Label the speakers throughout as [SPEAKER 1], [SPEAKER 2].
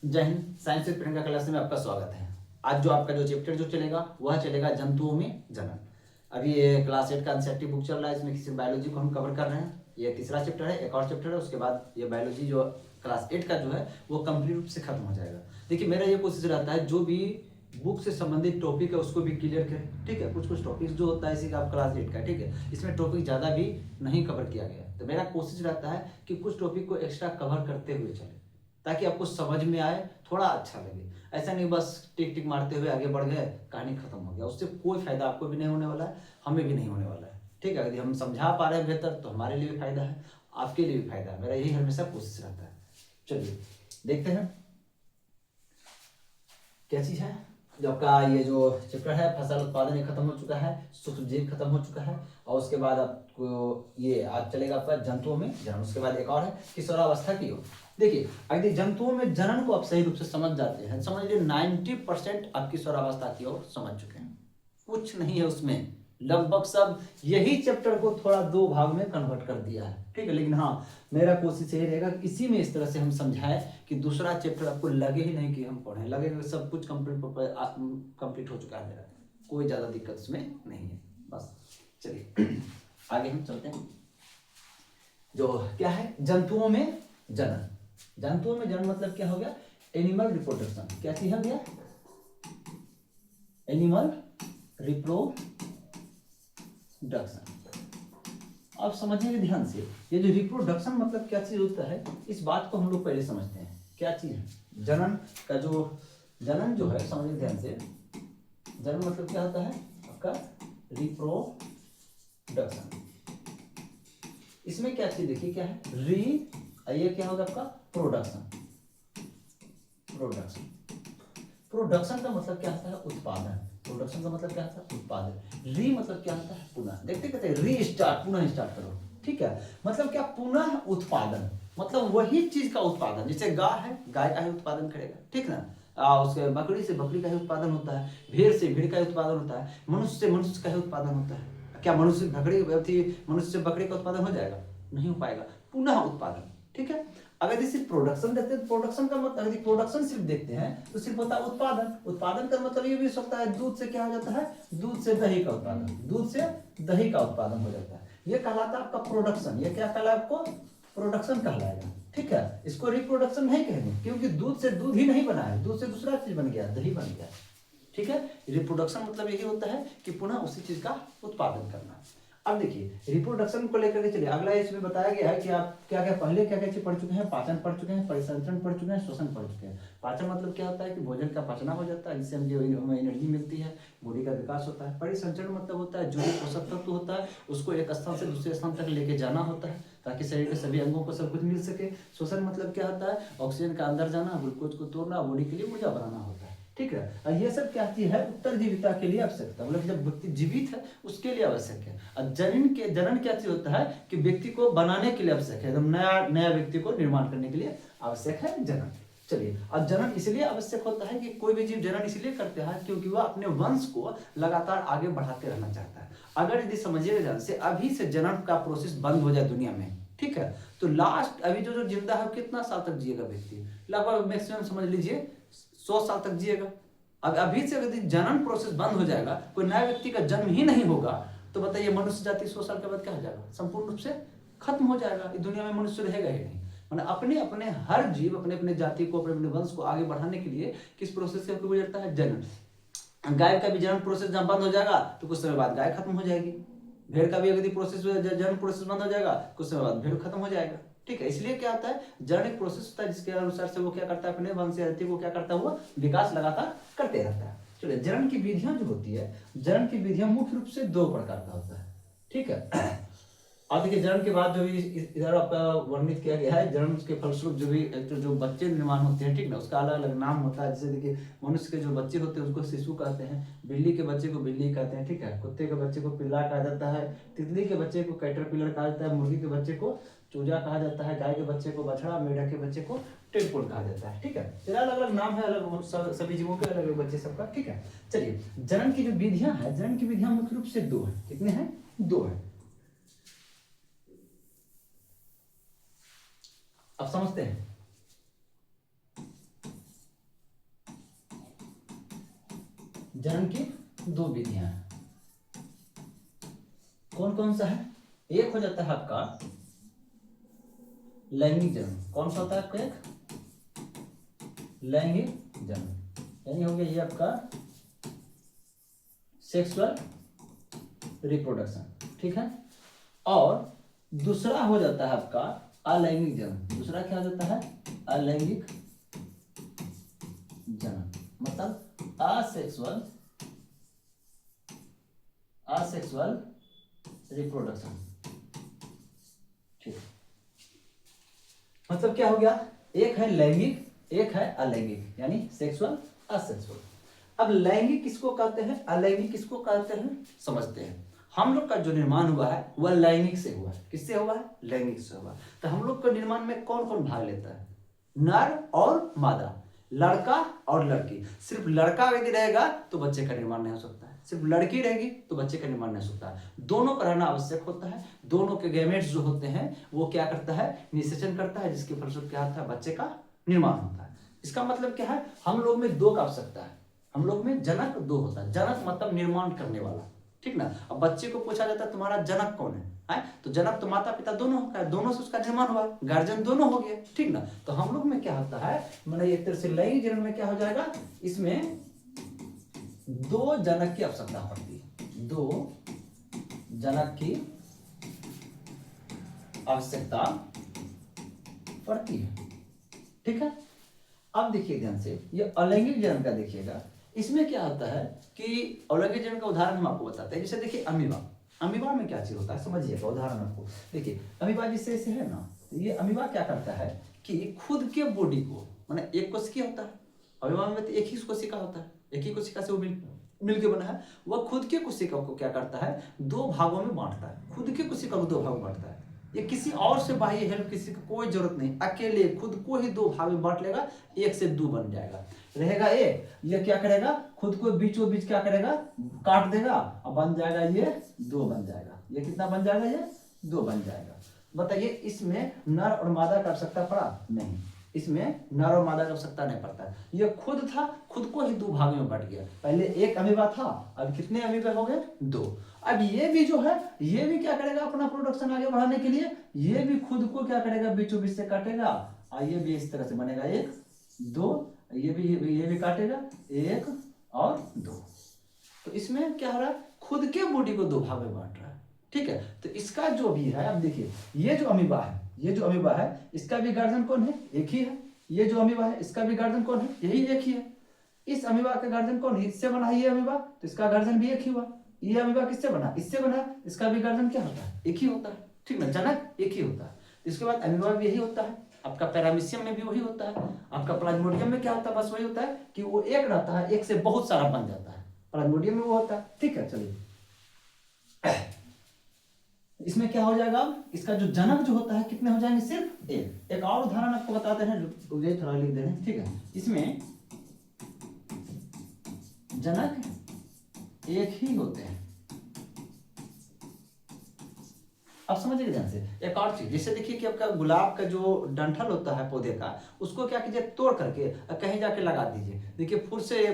[SPEAKER 1] जय Hind. Science with Priyanka class में आपका स्वागत है। आज जो आपका जो चैप्टर जो चलेगा वह चलेगा जंतुओं में जनन। अभी ये क्लास 8 का एनसीईआरटी बुक चल रहा है, इसमें किसी बायोलॉजी को हम कवर कर रहे हैं। ये तीसरा चैप्टर है, एक और चैप्टर है, उसके बाद ये बायोलॉजी जो क्लास 8 का जो है वो कंप्लीट रूप से खत्म हो जाएगा। देखिए मेरा ये कोशिश रहता है जो भी बुक से संबंधित टॉपिक है उसको भी क्लियर करें, ठीक है। कुछ कुछ टॉपिक्स जो होता है इसी का आप क्लास 8 का, ठीक है, इसमें टॉपिक ज़्यादा भी नहीं कवर किया गया, तो मेरा कोशिश रहता है कि कुछ टॉपिक को एक्स्ट्रा कवर करते हुए चले ताकि आपको समझ में आए, थोड़ा अच्छा लगे। ऐसा नहीं बस टिक टिक मारते हुए आगे बढ़ गए, कहानी खत्म हो गया, उससे कोई फायदा आपको भी नहीं होने वाला है, हमें भी नहीं होने वाला है, ठीक है। यदि हम समझा पा रहे हैं बेहतर तो हमारे लिए भी फायदा है, आपके लिए भी फायदा है, मेरा यही हमेशा कोशिश रहता है। चलिए देखते हैं क्या चीज है। जो आपका ये जो चैप्टर है फसल उत्पादन ये खत्म हो चुका है, सूक्ष्म जीव खत्म हो चुका है, और उसके बाद आपको ये आज चलेगा आपका जंतुओं में जनन। उसके बाद एक और है किशोरावस्था की ओर। देखिए अगर जंतुओं में जनन को आप सही रूप से समझ जाते हैं, समझ लीजिए 90% आप किशोरावस्था की ओर समझ चुके हैं, कुछ नहीं है उसमें, लगभग सब यही चैप्टर को थोड़ा दो भाग में कन्वर्ट कर दिया है, ठीक है। लेकिन हाँ मेरा कोशिश यही रहेगा कि इसी में इस तरह से हम समझाएं कि दूसरा चैप्टर आपको लगे ही नहीं कि हम पढ़ें, लगेगा कि सब कुछ कंप्लीट हो चुका है मेरा, कोई ज़्यादा दिक्कत उसमें नहीं है। बस चलिए आगे हम चलते हैं। जो क्या है जंतुओं में जनन। जंतुओं में जनन मतलब क्या हो गया, एनिमल रिप्रोडक्शन। क्या चीज हो गया, एनिमल रिप्रोडक्शन। आप समझिए ध्यान से, ये जो रिप्रोडक्शन मतलब क्या चीज होता है, इस बात को हम लोग पहले समझते हैं क्या चीज है। जनन का जो जनन जो है समझिए ध्यान से, जनन मतलब क्या होता है आपका रिप्रोडक्शन। इसमें क्या चीज देखिए क्या है री, ये क्या होगा आपका प्रोडक्शन। प्रोडक्शन प्रोडक्शन का मतलब क्या होता है उत्पादन। प्रोडक्शन का मतलब क्या होता है उत्पादन। री मतलब क्या होता है पुनः, देखते कहते हैं री स्टार्ट, पुनः स्टार्ट करो, ठीक है। मतलब क्या पुनः उत्पादन, मतलब वही चीज का उत्पादन। जैसे गाय है, गाय का ही उत्पादन करेगा, ठीक ना। उसके बकरी से बकरी का ही उत्पादन होता है, भेड़ से भेड़ का ही उत्पादन होता है, मनुष्य से मनुष्य का ही उत्पादन होता है। क्या मनुष्य मनुष्य से बकरी का उत्पादन हो जाएगा, नहीं हो पाएगा, पुनः उत्पादन, ठीक है। अगर इसे प्रोडक्शन देखते हैं तो प्रोडक्शन का मतलब, अगर प्रोडक्शन सिर्फ देखते हैं तो सिर्फ होता है उत्पादन। उत्पादन का मतलब ये भी हो सकता है दूध से क्या हो जाता है, दूध से दही का उत्पादन, दूध से दही का उत्पादन हो जाता है, ये कहलाता है आपका प्रोडक्शन। ये क्या कहलाएगा आपको, प्रोडक्शन कहलाएगा, ठीक है। इसको रिप्रोडक्शन नहीं कहेंगे क्योंकि दूध से दूध ही नहीं बना है, दूध से दूसरा चीज बन गया, दही बन गया, ठीक है। रिप्रोडक्शन मतलब यही होता है कि पुनः उसी चीज का उत्पादन करना। अब देखिए रिप्रोडक्शन को लेकर के चलिए अगला, इसमें बताया गया है कि आप क्या क्या पहले क्या क्या चीज पढ़ चुके हैं, पाचन पढ़ चुके हैं, परिसंचरण पढ़ चुके हैं, श्वसन पढ़ चुके हैं। पाचन मतलब क्या होता है कि भोजन का पाचना हो जाता है, जिससे हमें एनर्जी मिलती है, बॉडी का विकास होता है। परिसंचरण मतलब होता है जो भी पोषक तत्व होता है उसको एक स्थान से दूसरे स्थान तक लेके जाना होता है ताकि शरीर के सभी अंगों को सब कुछ मिल सके। श्वसन मतलब क्या होता है, ऑक्सीजन का अंदर जाना, ग्लूकोज को तोड़ना, बॉडी के लिए ऊर्जा बनाना होता है, ठीक है। और ये सब क्या चीज है, उत्तरजीविता के लिए आवश्यकता, मतलब जब व्यक्ति जीवित है उसके लिए आवश्यक है। और जनन क्या चीज होता है कि व्यक्ति को बनाने के लिए आवश्यक है, एकदम नया नया व्यक्ति को निर्माण करने के लिए आवश्यक है जनन। चलिए अब जनन इसलिए आवश्यक होता है कि कोई भी जीव जनन इसलिए करते हैं क्योंकि वह अपने वंश को लगातार आगे बढ़ाते रहना चाहता है। अगर यदि समझिएगा ध्यान से, अभी से जनन का प्रोसेस बंद हो जाए दुनिया में, ठीक है, तो लास्ट अभी जो जो जिंदा है कितना साल तक जिएगा व्यक्ति, लगभग मैक्सिमम समझ लीजिए 100 साल तक जिएगा। अब अभी से अगर जनन प्रोसेस बंद हो जाएगा, कोई नया व्यक्ति का जन्म ही नहीं होगा, तो बताइए मनुष्य जाति 100 साल के बाद क्या हो जाएगा, संपूर्ण रूप से खत्म हो जाएगा, इस दुनिया में मनुष्य रहेगा ही नहीं। मतलब अपने अपने हर जीव अपने अपने जाति को, अपने अपने वंश को आगे बढ़ाने के लिए किस प्रोसेस से गुजरता है, जनन। गाय का भी जनन प्रोसेस जब बंद हो जाएगा तो कुछ समय बाद गाय खत्म हो जाएगी। भेड़ का भी अगर प्रोसेस जनन प्रोसेस बंद हो जाएगा कुछ समय बाद भेड़ खत्म हो जाएगा, ठीक है। इसलिए क्या होता है, जनन एक प्रोसेस होता है जिसके अनुसार से वो क्या करता है, अपने वंश जाति को क्या करता है, वो विकास लगातार करते रहता है। चलिए जनन की विधियां जो होती है, जनन की विधियां मुख्य रूप से दो प्रकार का होता है, ठीक है। अब देखिए जनन के बाद जो भी इधर आपका वर्णित किया गया है, जनन के फलस्वरूप जो भी जो बच्चे निर्माण होते हैं, ठीक ना, उसका अलग अलग नाम होता है। जैसे देखिए मनुष्य के जो बच्चे होते हैं उसको शिशु कहते हैं, बिल्ली के बच्चे को बिल्ली कहते हैं, ठीक है, कुत्ते के बच्चे को पिल्ला कहा जाता है, तितली के बच्चे को कैटरपिलर कहा जाता है, मुर्गी के बच्चे को चूजा कहा जाता है, गाय के बच्चे को बछड़ा, मेढक के बच्चे को टेडपोल कहा जाता है, ठीक है। तेरह अलग अलग नाम है, अलग सभी जीवों के अलग अलग बच्चे सबका, ठीक है। चलिए जनन की जो विधियां हैं, जनन की विधियां मुख्य रूप से दो है, कितने हैं, दो है। अब समझते हैं जनन की दो विधियां हैं। कौन कौन सा है? एक हो जाता है आपका लैंगिक जनन। कौन सा होता है आपका? एक लैंगिक जनन, यानी हो गया ये आपका सेक्सुअल रिप्रोडक्शन, ठीक है। और दूसरा हो जाता है आपका अलैंगिक जनन। दूसरा क्या हो जाता है? अलैंगिक जनन, मतलब असेक्सुअल रिप्रोडक्शन, ठीक। मतलब क्या हो गया? एक है लैंगिक, एक है अलैंगिक, यानी सेक्सुअल असेक्सुअल। अब लैंगिक किसको कहते हैं, अलैंगिक किसको कहते हैं, समझते हैं। हम लोग का जो निर्माण हुआ है वह लैंगिक से हुआ है। किससे हुआ है? लैंगिक से हुआ है। तो हम लोग का निर्माण में कौन कौन भाग लेता है? नर और मादा, लड़का और लड़की। सिर्फ लड़का यदि रहेगा तो बच्चे का निर्माण नहीं हो सकता है, सिर्फ लड़की रहेगी तो बच्चे का निर्माण नहीं हो सकता है। दोनों का रहना आवश्यक होता है। दोनों के गैमेट्स जो होते हैं वो क्या करता है? निषेचन करता है, जिसके फलस्वरूप क्या होता है? बच्चे का निर्माण होता है। इसका मतलब क्या है? हम लोग में दो का आवश्यकता है। हम लोग में जनक दो होता है। जनक मतलब निर्माण करने वाला, ठीक ना। अब बच्चे को पूछा जाता है तुम्हारा जनक कौन है? तो जनक तो माता पिता दोनों का है, दोनों से उसका निर्माण हुआ, गार्जियन दोनों हो गए, ठीक ना। तो हम लोग में क्या होता है, मतलब एक तरह से लैंगिक जनन में क्या हो जाएगा, इसमें दो जनक की आवश्यकता पड़ती है। दो जनक की आवश्यकता पड़ती है, ठीक है। अब देखिए ध्यान से, ये अलैंगिक जनन का देखिएगा। इसमें क्या होता है कि अलैंगिक जनन का उदाहरण हम आपको बताते हैं। जैसे देखिए अमीबा, अमीबा में क्या चीज होता है समझिएगा, उदाहरण आपको देखिए। अमीबा जिससे ऐसे है ना, तो ये अमीबा क्या करता है कि खुद के बॉडी को, माने एक कोशिका होता है अमीबा में, तो एक ही कोशिका होता है, एक ही कोशिका से वो मिलके बना है। वह खुद के कोशिका को क्या करता है? दो भागों में बांटता है। खुद के कोशिका को दो भागों में बांटता है। ये किसी और से बाह्य हेल्प, किसी की कोई जरूरत नहीं, अकेले खुद को ही दो भाग में बांट लेगा, एक से दो बन जाएगा। रहेगा एक, ये क्या करेगा? खुद को बीचों बीच क्या करेगा? काट देगा और बन जाएगा ये दो बन जाएगा। ये कितना बन जाएगा? ये दो बन जाएगा। बताइए इसमें नर और मादा का आवश्यकता पड़ा? नहीं, इसमें नर और मादा की आवश्यकता नहीं पड़ता। ये खुद था, खुद को ही दो भागों में बट गया। पहले एक अमीबा था, अब कितने अमीबा हो गए? दो। अब ये भी जो है, ये भी क्या करेगा? अपना प्रोडक्शन आगे बढ़ाने के लिए ये भी खुद को क्या करेगा? बीचों बीच से काटेगा और ये भी इस तरह से बनेगा, एक दो, ये भी काटेगा, एक और दो। तो इसमें क्या हो रहा है? खुद के बॉडी को दो भाग में बांट रहा है, ठीक है। तो इसका जो भी है, अब देखिए ये जो अमीबा है, ये जो अमीबा है, इसका भी गार्जियन कौन है? एक ही है। ये जो अमीबा है, इसका भी गार्जियन कौन है? यही एक ही है। इस अमीबा का गार्जियन कौन है? इससे बना है ये अमीबा, तो इसका गार्जियन भी एक ही हुआ। ये अमीबा किससे बना? इससे बना, इसका भी गार्जियन क्या होता है? एक ही होता है, ठीक ना, जनक एक ही होता है। इसके बाद अमीबा भी यही होता है, आपका पैरामीशियम में भी वही होता है, आपका प्लाज्मोडियम में क्या होता है? बस वही होता है कि वो एक रहता है, एक से बहुत सारा बन जाता है। प्लाज्मोडियम में वो होता है, ठीक है। चलिए इसमें क्या हो जाएगा? इसका जो जनक जो होता है कितने हो जाएंगे? सिर्फ एक। एक और उदाहरण आपको बताते हैं, जो ये थोड़ा लिख दे रहे हैं, ठीक है। इसमें जनक एक ही होते हैं। अब समझिए ध्यान से एक और चीज, जैसे देखिए कि आपका गुलाब का जो डंठल होता है पौधे का, उसको क्या कीजिए? तोड़ करके कहीं जाके लगा दीजिए। देखिए फिर से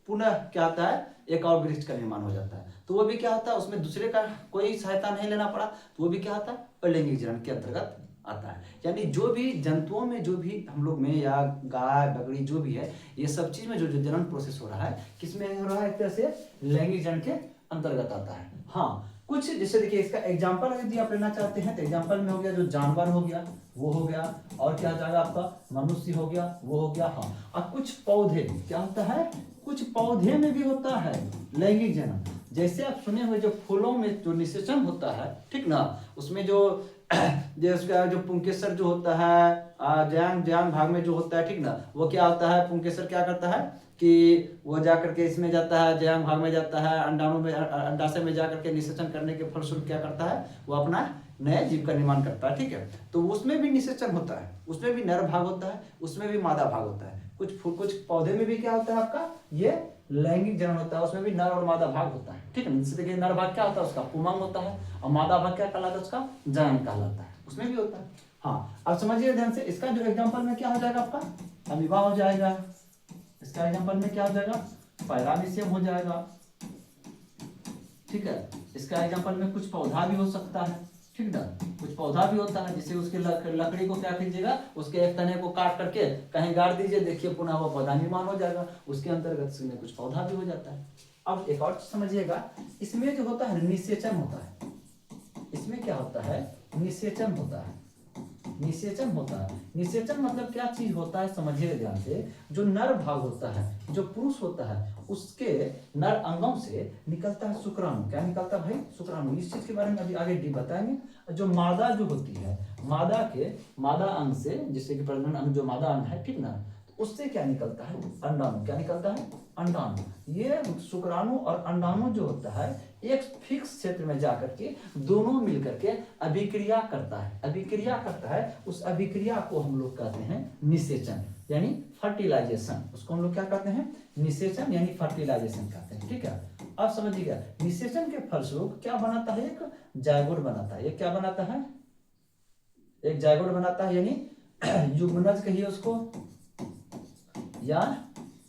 [SPEAKER 1] पुनः क्या आता है? एक और वृक्ष का निर्माण हो जाता है। तो वो भी क्या होता है? उसमें दूसरे का कोई सहायता नहीं लेना पड़ा, तो वो भी क्या होता है? अलैंगिक जनन के अंतर्गत आता है। यानी जो भी जंतुओं में, जो भी हम लोग में, या गाय बकरी जो भी है, ये सब चीज में जो जो जनन प्रोसेस हो रहा है, किसमें हो रहा है? एक तरह से लैंगिक जनन के अंतर्गत आता है। हाँ, कुछ जैसे देखिए इसका एग्जांपल यदि आप लेना चाहते हैं तो एग्जांपल में हो गया जो जानवर हो गया वो हो गया, और क्या जाएगा आपका? मनुष्य हो गया, वो हो गया। हाँ, और कुछ पौधे क्या होता है? कुछ पौधे में भी होता है लैंगिक जनन। जैसे आप सुने हुए जो फूलों में जो निषेचन होता है, ठीक ना, उसमें जो उसका जो पुंकेसर जो होता है, ज्यांग भाग में जो होता है, ठीक ना, वो क्या होता है? पुंकेसर क्या करता है कि वो जा करके इसमें जाता है, ज्यांग भाग में जाता है, अंडाणु में, अंडाशय में जा करके निषेचन करने के फलस्वरूप क्या करता है? वो अपना नए जीव का निर्माण करता है, ठीक है। तो उसमें भी निषेचन होता है, उसमें भी नर भाग होता है, उसमें भी मादा भाग होता है। कुछ पौधे में भी क्या होता है आपका? ये लैंगिक जनन होता है, उसमें भी नर और मादा भाग होता है, ठीक है। जैसे देखिए नर भाग क्या होता है? उसका पुमांग होता है, और मादा भाग क्या कहलाता है? उसका जनन कहलाता है, उसमें भी होता है। हाँ, अब समझिए ध्यान से, इसका जो एग्जाम्पल में क्या हो जाएगा आपका? अमीबा हो जाएगा। इसका एग्जाम्पल में क्या हो जाएगा? पहला भी सेम हो जाएगा, ठीक है। इसका एग्जांपल में कुछ पौधा भी हो सकता है, ठीक ना, कुछ पौधा भी होता है जिससे उसके लकड़ी को क्या कीजिएगा, उसके एक तने को काट करके कहीं गाड़ दीजिए, देखिए पुनः वो पौधा निर्माण हो जाएगा, उसके अंतर्गत इसमें कुछ पौधा भी हो जाता है। अब एक और चीज समझिएगा, इसमें जो होता है निषेचन होता है, इसमें क्या होता है, निषेचन होता है, निषेचन होता है। निषेचन मतलब क्या चीज होता है समझिए ध्यान से, जो नर भाग होता है, जो पुरुष होता है, उसके नर अंगों से निकलता है शुक्राणु। क्या निकलता है भाई, शुक्राणु। इस चीज के बारे में अभी आगे डी बताएंगे। जो मादा जो होती है, मादा के मादा अंग से, जिससे कि प्रजनन अंग जो मादा अंग है, ठीक ना, तो उससे क्या निकलता है, अंडाणु। क्या निकलता है, अंडाणु। ये शुक्राणु और अंडाणु जो होता है एक फिक्स क्षेत्र में जाकर के दोनों मिलकर के अभिक्रिया करता है, अभिक्रिया करता है। उस अभिक्रिया को हम लोग कहते हैं निषेचन, यानी फर्टिलाइजेशन। उसको हम लोग क्या कहते हैं, निषेचन यानी फर्टिलाइजेशन कहते हैं, ठीक है। अब समझिएगा, निषेचन के फलस्वरूप क्या बनाता है, एक जायगोट बनाता है। ये क्या बनाता है, एक जायगोट बनाता है, यानी युग्मनज कहिए उसको या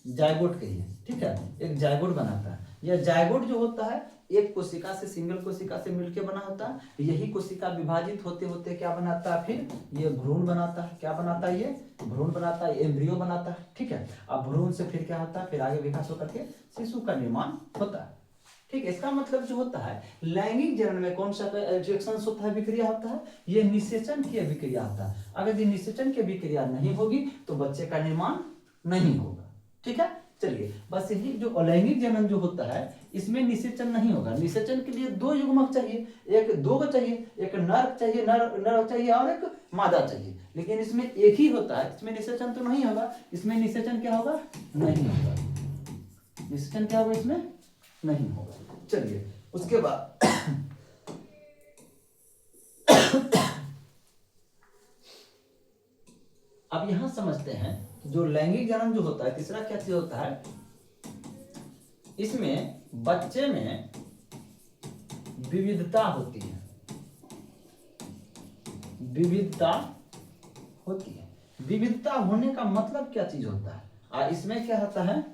[SPEAKER 1] जायगोट कहिए, ठीक है। एक जायगोट बनाता है। यह जायगोट जो होता है एक कोशिका से, सिंगल कोशिका से मिलकर बना होता है। यही कोशिका विभाजित होते होते क्या बनाता है, फिर ये भ्रूण बनाता है। क्या बनाता है, ये भ्रूण बनाता है, एम्ब्रियो बनाता है, ठीक है। अब भ्रूण से फिर क्या होता है, फिर आगे विकास होकर के शिशु का निर्माण होता है, ठीक है। इसका मतलब जो होता है, लैंगिक जनन में कौन सा रिएक्शन होता है, विक्रिया होता है, ये निषेचन की अभिक्रिया होता है। अगर ये निषेचन की अभिक्रिया नहीं होगी तो बच्चे का निर्माण नहीं होगा, ठीक है। चलिए, बस यही जो अलैंगिक जनन जो होता है इसमें निषेचन नहीं होगा। निषेचन के लिए दो युग्मक चाहिए, एक दो को चाहिए, एक नर चाहिए, नर चाहिए और एक मादा चाहिए। लेकिन इसमें एक ही होता है, इसमें निषेचन तो नहीं होगा। इसमें निषेचन क्या होगा, नहीं होगा। निषेचन क्या होगा, इसमें नहीं होगा। चलिए, उसके बाद अब यहां समझते हैं जो लैंगिक जनन जो होता है, तीसरा क्या चीज होता है, इसमें बच्चे में विविधता होती है, विविधता होती है। विविधता होने का मतलब क्या चीज होता है, इसमें क्या होता है,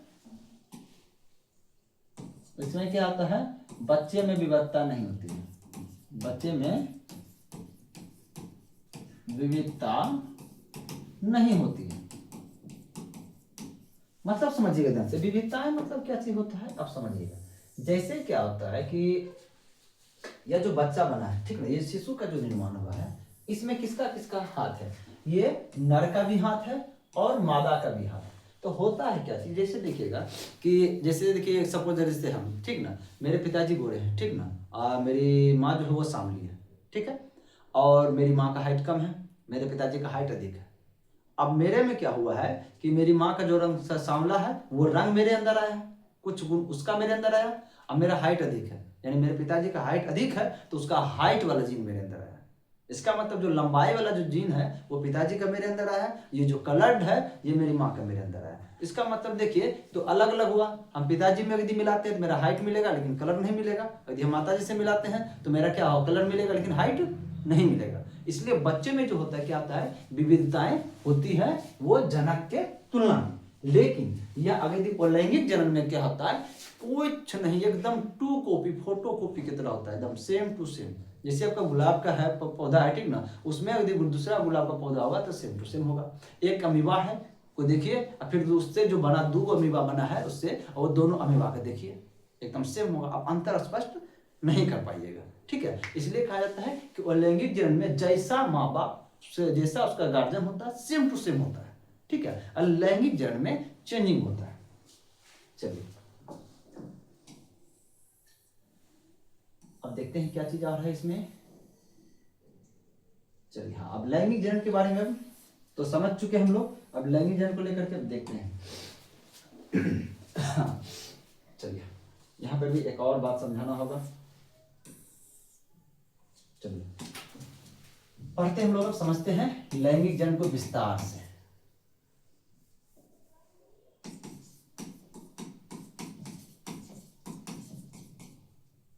[SPEAKER 1] इसमें क्या होता है, बच्चे में विविधता नहीं होती है, बच्चे में विविधता नहीं होती है। मतलब समझिएगा ध्यान से, विविधता है मतलब क्या चीज होता है, अब समझिएगा। जैसे क्या होता है कि यह जो बच्चा बना है, ठीक ना, ये शिशु का जो निर्माण हुआ है, इसमें किसका किसका हाथ है, ये नर का भी हाथ है और मादा का भी हाथ है। तो होता है क्या चीज, जैसे देखिएगा कि जैसे देखिए सपोज जैसे हम, ठीक ना, मेरे पिताजी गोरे हैं, ठीक ना, मेरी माँ जो है वो सांवली है, ठीक है, और मेरी माँ का हाइट कम है, मेरे पिताजी का हाइट अधिक है। अब मेरे में क्या हुआ है कि मेरी माँ का जो रंग सांवला है वो रंग मेरे अंदर आया, कुछ गुण उसका मेरे अंदर आया। अब मेरा हाइट अधिक है, यानी मेरे पिताजी का हाइट अधिक है, तो उसका हाइट वाला जीन मेरे अंदर आया। इसका मतलब जो लंबाई वाला जो जीन है वो पिताजी का मेरे अंदर आया, ये जो कलर्ड है ये मेरी माँ का मेरे अंदर आया। इसका मतलब देखिए तो अलग अलग हुआ। हम पिताजी में यदि मिलाते हैं तो मेरा हाइट मिलेगा लेकिन कलर नहीं मिलेगा। यदि हम माताजी से मिलाते हैं तो मेरा क्या हो, कलर मिलेगा लेकिन हाइट नहीं मिलेगा। इसलिए बच्चे में जो होता है क्या आता है, विविधताएं होती है वो जनक के तुलना में। लेकिन यह अगर लैंगिक जनन में क्या होता है, कुछ नहीं, एकदम टू कॉपी, फोटो कॉपी की तरह होता है, एकदम सेम टू सेम। जैसे आपका गुलाब का है पौधा है, ठीक ना, उसमें यदि दूसरा गुलाब का पौधा होगा तो सेम टू सेम होगा। एक अमीबा है को देखिए और फिर उससे जो बना दो अमीबा बना है उससे, और दोनों अमीबा का देखिए एकदम सेम होगा, आप अंतर स्पष्ट नहीं कर पाइएगा, ठीक है। इसलिए कहा जाता है कि अलैंगिक जनन में जैसा माँ बाप से जैसा उसका गार्जियन होता है सेम टू सेम होता है, ठीक है। अलैंगिक जनन में चेंजिंग होता है। चलिए अब देखते हैं क्या चीज आ रहा है इसमें। चलिए हाँ, अब लैंगिक जनन के बारे में तो समझ चुके हम लोग, अब लैंगिक जनन को लेकर के देखते हैं। चलिए यहां पर भी एक और बात समझाना होगा। चलिए पढ़ते हम लोग, अब समझते हैं लैंगिक जनन को विस्तार से।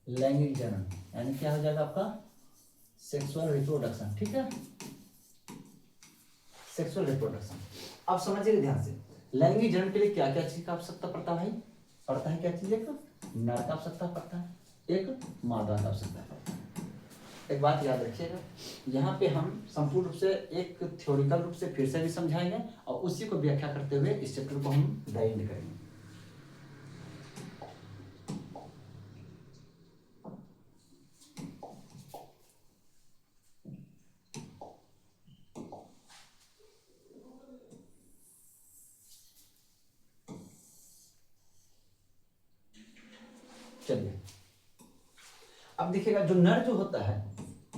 [SPEAKER 1] लैंगिक जनन यानी क्या हो जाएगा आपका, सेक्सुअल रिप्रोडक्शन, ठीक है, सेक्सुअल रिप्रोडक्शन। अब समझिए ध्यान से, लैंगिक जनन के लिए क्या क्या चीज का आवश्यकता पड़ता है भाई, पड़ता है क्या चीज, एक नर का आवश्यकता पड़ता है, एक मादा का आवश्यकता पड़ता है। एक बात याद रखिएगा, यहाँ पे हम संपूर्ण रूप से एक थ्योरिकल रूप से फिर से भी समझाएंगे और उसी को व्याख्या करते हुए इस चैप्टर को हम डाइंड करेंगे। चलिए अब देखिएगा, जो नर जो होता है,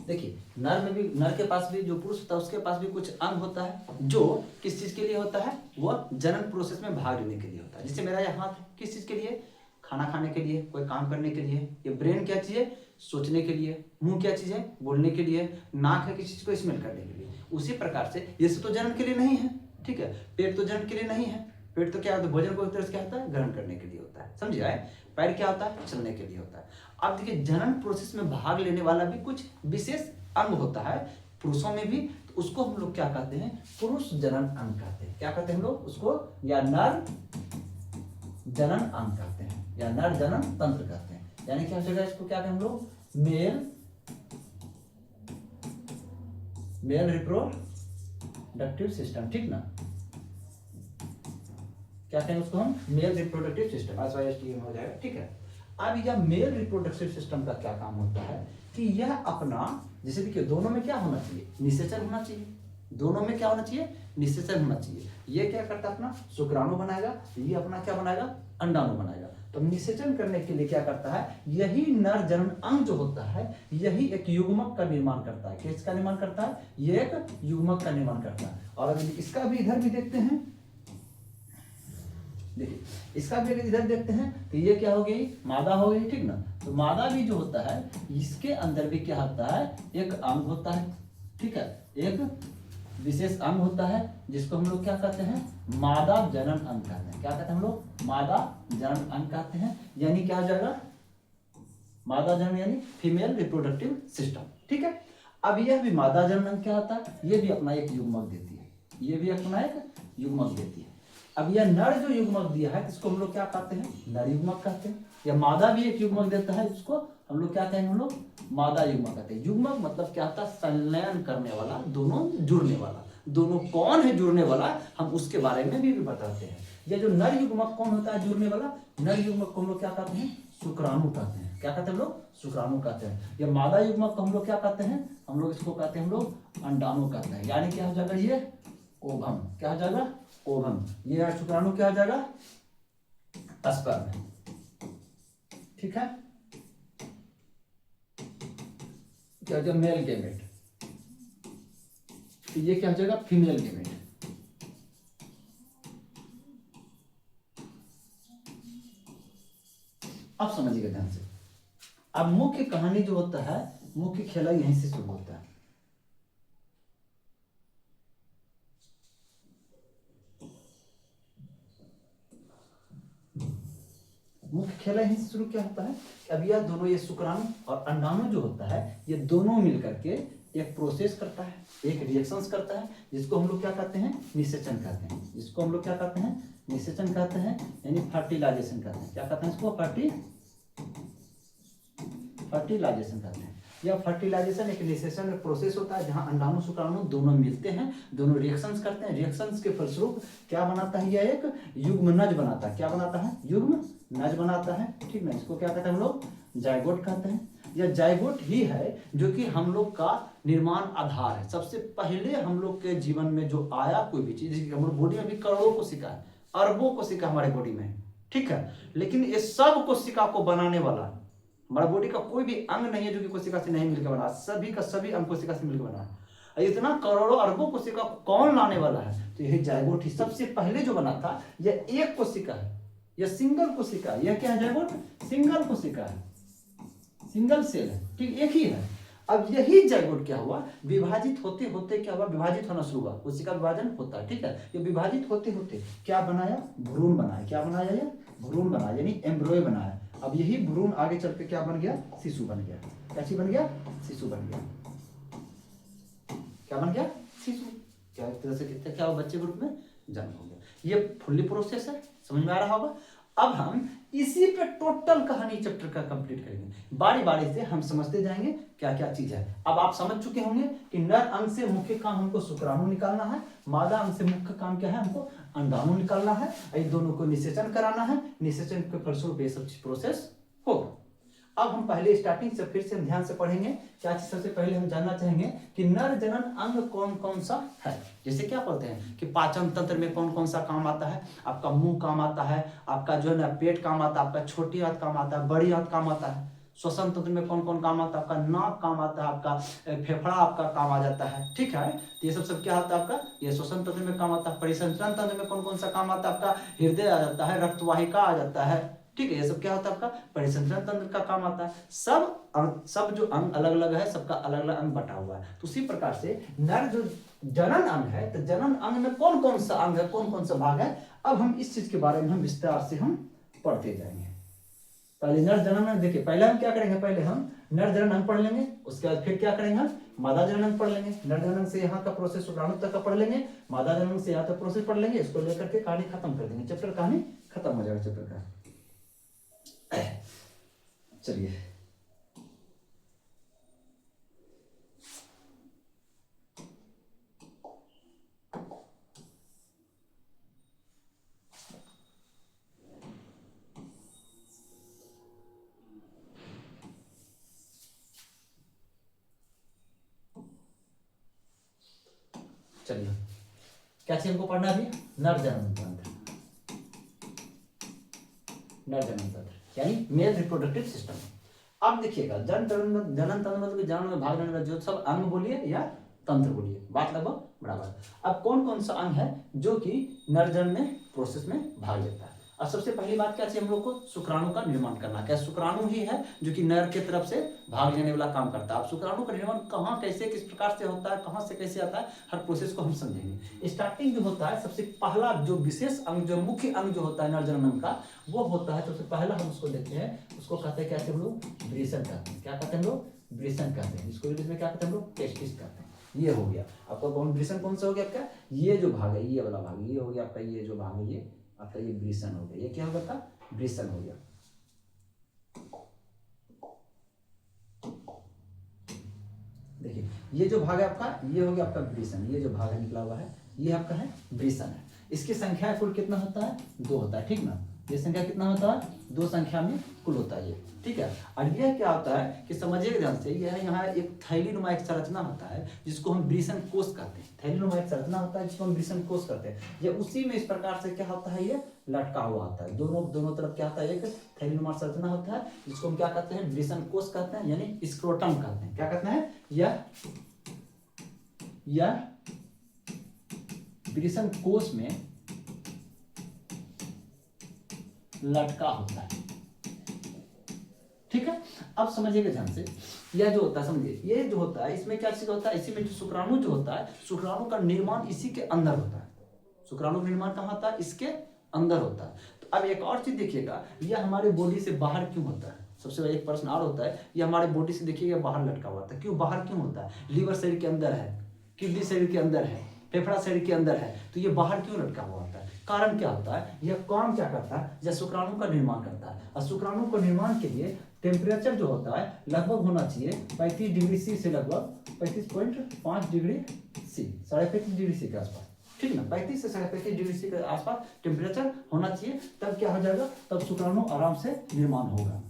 [SPEAKER 1] देखिए नर में भी, नर के पास भी, जो पुरुष होता है उसके पास भी कुछ अंग होता है जो किस चीज के लिए होता है, वह जनन प्रोसेस में भाग लेने के लिए होता है। जैसे मेरा यह हाथ किस चीज के लिए, खाना खाने के लिए, कोई काम करने के लिए। ये ब्रेन क्या चीज है, सोचने के लिए। मुंह क्या चीज है, बोलने के लिए। नाक है किसी चीज को स्मेल करने के लिए। उसी प्रकार से ये सब तो जनन के लिए नहीं है, ठीक है। पेट तो जनन के लिए नहीं है, पेट तो क्या होता है, भोजन को एक तरह से क्या होता है, ग्रहण करने के लिए होता है, समझ आए। पैर क्या होता है, चलने के लिए होता है। अब देखिए जनन प्रोसेस में भाग लेने वाला भी कुछ विशेष अंग होता है पुरुषों में भी, तो उसको हम लोग क्या कहते हैं, पुरुष जनन अंग कहते हैं। क्या कहते हैं हम लोग उसको, या नर जनन अंग कहते हैं, या नर जनन तंत्र कहते हैं। यानी क्या हो जाएगा, इसको क्या कहते हैं हम लोग, मेल रिप्रोडक्टिव सिस्टम, ठीक ना। क्या कहेंगे उसको हम, मेल रिप्रोडक्टिव सिस्टम, SYSTM हो जाएगा, ठीक है। अब यह मेल रिप्रोडक्टिव सिस्टम का क्या काम होता है कि यह अपना, जैसे देखिए दोनों में क्या होना चाहिए, निषेचन होना चाहिए। दोनों में क्या होना चाहिए, निषेचन होना चाहिए। ये क्या करता है, अपना शुक्राणु बनाएगा, ये अपना क्या बनाएगा, अंडाणु बनाएगा। तो निषेचन करने के लिए क्या करता है, यही नर जनन अंग जो होता है, यही एक युग्मक का निर्माण करता है। किसका निर्माण करता है, ये एक युग्मक का निर्माण करता है। और अगर इसका भी इधर भी देखते हैं, देखिए इसका भी अगर इधर देखते हैं तो ये क्या हो गई, मादा हो गई, ठीक ना। तो मादा भी जो होता है, इसके अंदर भी क्या होता है, एक अंग होता है, ठीक है। एक विशेष अंग होता है जिसको हम लोग क्या कहते हैं, मादा जनन अंग कहते हैं। क्या कहते हैं हम लोग, मादा जनन अंग कहते हैं। यानी क्या हो जाएगा, मादा जनन यानी फीमेल रिप्रोडक्टिव सिस्टम, ठीक है। अब यह भी मादा जनन अंग क्या होता है, ये भी अपना एक युग्मक देती है, ये भी अपना एक युग्मक देती है। अब यह नर जो युग्मक दिया है इसको हम लोग क्या कहते हैं, नर युग्मक कहते हैं। या मादा भी एक युग्मक देता है, इसको हम लोग क्या कहेंगे, हम लोग मादा युग्मक कहते हैं। युग्मक मतलब क्या होता है, संलयन करने वाला, दोनों जुड़ने वाला। दोनों कौन है जुड़ने वाला, हम उसके बारे में भी बताते हैं। ये जो नर युग्मक कौन होता है जुड़ने वाला, नर युग्मक को हम लोग क्या कहते हैं, शुक्राणु कहते हैं। क्या कहते हैं हम लोग, शुक्राणु कहते हैं। या मादा युग्मक को हम लोग क्या कहते हैं, हम लोग इसको कहते हैं हम लोग अंडाणु कहते हैं। यानी क्या हो जाएगा, ये ओवम, क्या हो जाएगा, ओवम। ये शुक्राणु क्या हो जाएगा, स्पर्म, ठीक है। क्या हो जाएगा, मेल गेमेट। तो ये क्या हो जाएगा, फीमेल गेमेट। अब समझिएगा ध्यान से। अब मुख्य कहानी जो होता है, मुख्य खेला यहीं से शुरू होता है। मुख्य खेला यहीं से शुरू क्या होता है, अब यह दोनों, ये शुक्राणु और अंडाणु जो होता है, ये दोनों मिलकर के एक प्रोसेस करता है, एक रिएक्शंस करता है, जिसको हम लोग क्या कहते हैं, निषेचन कहते हैं। जिसको हम लोग क्या कहते हैं, निषेचन कहते हैं, यानी फर्टिलाइजेशन कहते हैं। क्या कहते हैं इसको, फर्टिलाइजेशन कहते हैं। यह फर्टिलाइजेशन एक निषेचन प्रोसेस होता है, जहां अंडाणु शुक्राणु दोनों मिलते हैं, दोनों रिएक्शंस करते हैं। रिएक्शंस के फलस्वरूप क्या बनाता है, यह एक युग्मनज बनाता है। क्या बनाता है, युग्मनज बनाता है, ठीक ना। इसको क्या कहते हैं हम लोग, जायगोट कहते हैं। यह जायगोट ही है जो कि हम लोग का निर्माण आधार है। सबसे पहले हम लोग के जीवन में जो आया कोई भी चीज, हमारे बॉडी में भी करोड़ों कोशिका है, अरबों कोशिका हमारे बॉडी में, ठीक है। लेकिन ये सब कोशिका को बनाने वाला, हमारा बॉडी का कोई भी अंग नहीं है जो कि कोशिका से नहीं मिलकर बना, सभी का सभी अंग कोशिका से मिलकर बना। इतना करोड़ों अरबों कोशिका को कौन लाने वाला है, तो यही जायगोट ही सबसे पहले जो बना था। यह एक कोशिका है, यह सिंगल कोशिका है। यह क्या है, जायगोट सिंगल कोशिका है, सिंगल सेल है, ठीक, एक ही है। अब यही जायगोट क्या हुआ, विभाजित होते होते क्या हुआ, विभाजित होना शुरू हुआ। कोशिका विभाजन होता है, ठीक है। ये विभाजित होते होते क्या बनाया, भ्रूण बनाया। क्या बनाया, ये भ्रूण बनाया, यानी एम्ब्रॉय बनाया। अब यही भ्रूण आगे चल के क्या बन गया, शिशु बन गया। क्या चीज बन गया, शिशु बन गया। क्या बन गया, शिशु। क्या एक तरह से कितने क्या हुआ, बच्चे के रूप में जन्म हो गया। ये फुल्ली प्रोसेस है, समझ में आ रहा होगा। अब हम इसी पे टोटल कहानी चैप्टर का कंप्लीट करेंगे। बारी बारी से हम समझते जाएंगे क्या क्या चीज है। अब आप समझ चुके होंगे कि नर अंग से मुख्य काम हमको शुक्राणु निकालना है, मादा अंग से मुख्य काम क्या है, हमको अंडाणु निकालना है। इन दोनों को निषेचन कराना है, निषेचन के फलस्वरूप ये सब प्रोसेस होगा। अब हम पहले स्टार्टिंग से फिर से हम ध्यान से पढ़ेंगे क्या चीज। सबसे पहले हम जानना चाहेंगे कि नर जनन अंग कौन कौन सा है। जैसे क्या बोलते हैं कि पाचन तंत्र में कौन कौन सा काम आता है, आपका मुंह काम आता है, आपका जो है ना पेट काम आता है, आपका छोटी आंत काम आता है, बड़ी आंत काम आता है। श्वसन तंत्र में कौन कौन काम आता है, आपका नाक काम आता है, आपका फेफड़ा आपका काम आ जाता है। ठीक है, तो ये सब क्या होता है आपका, ये श्वसन तंत्र में काम आता है। परिसंचरण तंत्र में कौन कौन सा काम आता है, आपका हृदय आ जाता है, रक्तवाहिका आ जाता है। ठीक है, ये सब क्या होता है आपका परिसंचरण तंत्र का काम आता है। सब जो अंग अलग अलग है, सबका अलग अलग अंग बटा हुआ है। तो उसी प्रकार से नर जो जनन अंग है, तो जनन अंग में कौन कौन सा अंग है, कौन कौन सा भाग है, अब हम इस चीज के बारे में हम विस्तार से हम पढ़ते जाएंगे। पहले नर जनन अंग देखिए, पहले हम क्या करेंगे, पहले हम नर जनन अंग पढ़ लेंगे, उसके बाद फिर क्या करेंगे हम मादा जनन अंग पढ़ लेंगे। नर जनन से यहाँ का प्रोसेस शुक्राणु तक का पढ़ लेंगे, मादा जनन से यहाँ तक प्रोसेस पढ़ लेंगे। इसको लेकर के कहानी खत्म कर देंगे, चैप्टर कहानी खत्म हो जाएगा चैप्टर का। चलिए चलिए क्या चीज हमको पढ़ना अभी, नर जनन तंत्र। नर जनन तंत्र यानी मेल रिप्रोडक्टिव सिस्टम। अब देखिएगा जनन तंत्र मतलब जनन में भाग लेने वाला जो सब अंग बोलिए या तंत्र बोलिए, बात लगभग बराबर। अब कौन कौन सा अंग है जो कि नर जनन में प्रोसेस में भाग लेता है। अब सबसे पहली बात क्या चाहिए हम लोग को, शुक्राणु का निर्माण करना। क्या शुक्राणु ही है जो कि नर के तरफ से भाग लेने वाला काम करता है। अब शुक्राणु का निर्माण कहाँ कैसे किस प्रकार से होता है, कहाँ से कैसे आता है, हर प्रोसेस को हम समझेंगे। स्टार्टिंग जो होता है, सबसे पहला जो विशेष अंग, जो मुख्य अंग जो होता है नर जनन का, वो होता है सबसे पहला हम उसको देखते हैं, उसको कहते हैं कैसे हम लोग वृषण कहते हैं। क्या कहते हैं हम लोग, वृषण कहते हैं। इसको इंग्लिश में क्या कहते हैं हम लोग, टेस्टिस कहते हैं। ये हो गया आपका कौन वृषण, कौन सा हो गया आपका, ये जो भाग है, ये वाला भाग, ये हो गया आपका, ये जो भाग है ये आपका ये वृषण हो गया। ये क्या हो गया आपका, वृषण हो गया। देखिए ये जो भाग है आपका, ये हो गया आपका वृषण। ये जो भाग है निकला हुआ है, ये आपका है वृषण है। इसकी संख्या कुल कितना होता है, 2 होता है। ठीक ना, ये संख्या कितना होता है, 2 संख्या में कुल होता है ये। ठीक है, और यह क्या होता है कि समझिए ध्यान से, यह यहाँ एक थैलीनुमा एक संरचना होता है जिसको हम वृषण कोष कहते हैं। थैलीनुमा एक संरचना होता है जिसको हम वृषण कोष कहते हैं। ये उसी में इस प्रकार से क्या होता है, ये लटका हुआ होता है। दोनों तरफ क्या होता है, एक थैलीनुमा संरचना होता है जिसको हम क्या कहते हैं, वृषण कोष कहते हैं, यानी स्क्रोटम कहते हैं। क्या कहते हैं, यह वृषण कोष में लटका होता है। ठीक है, अब समझिएगा ध्यान से, यह जो होता है समझिए, ये जो होता है इसमें क्या चीज होता है, इसी में जो शुक्राणु जो होता है, शुक्राणु का निर्माण इसी के अंदर होता है। शुक्राणु का निर्माण कहाँ होता है, इसके अंदर होता है। तो अब एक और चीज देखिएगा, यह हमारे बॉडी से बाहर क्यों होता है। सबसे बड़ा एक प्रश्न और होता है, ये हमारे बॉडी से देखिएगा बाहर लटका हुआ था। क्यों बाहर क्यों होता है, लीवर शरीर के अंदर है, किडनी शरीर के अंदर है, फेफड़ा शरीर के अंदर है, तो ये बाहर क्यों लटका हुआ होता है। कारण क्या होता है, यह काम क्या करता है, यह शुक्राणु का निर्माण करता है। और शुक्राणु को निर्माण के लिए टेम्परेचर जो होता है लगभग होना चाहिए 35 डिग्री सी से लगभग 35.5 डिग्री सी, 35.5 डिग्री सी के आसपास। ठीक ना, 35 से 35.5 डिग्री सी के आसपास टेम्परेचर होना चाहिए, तब क्या हो जाएगा, तब शुक्राणु आराम से निर्माण होगा।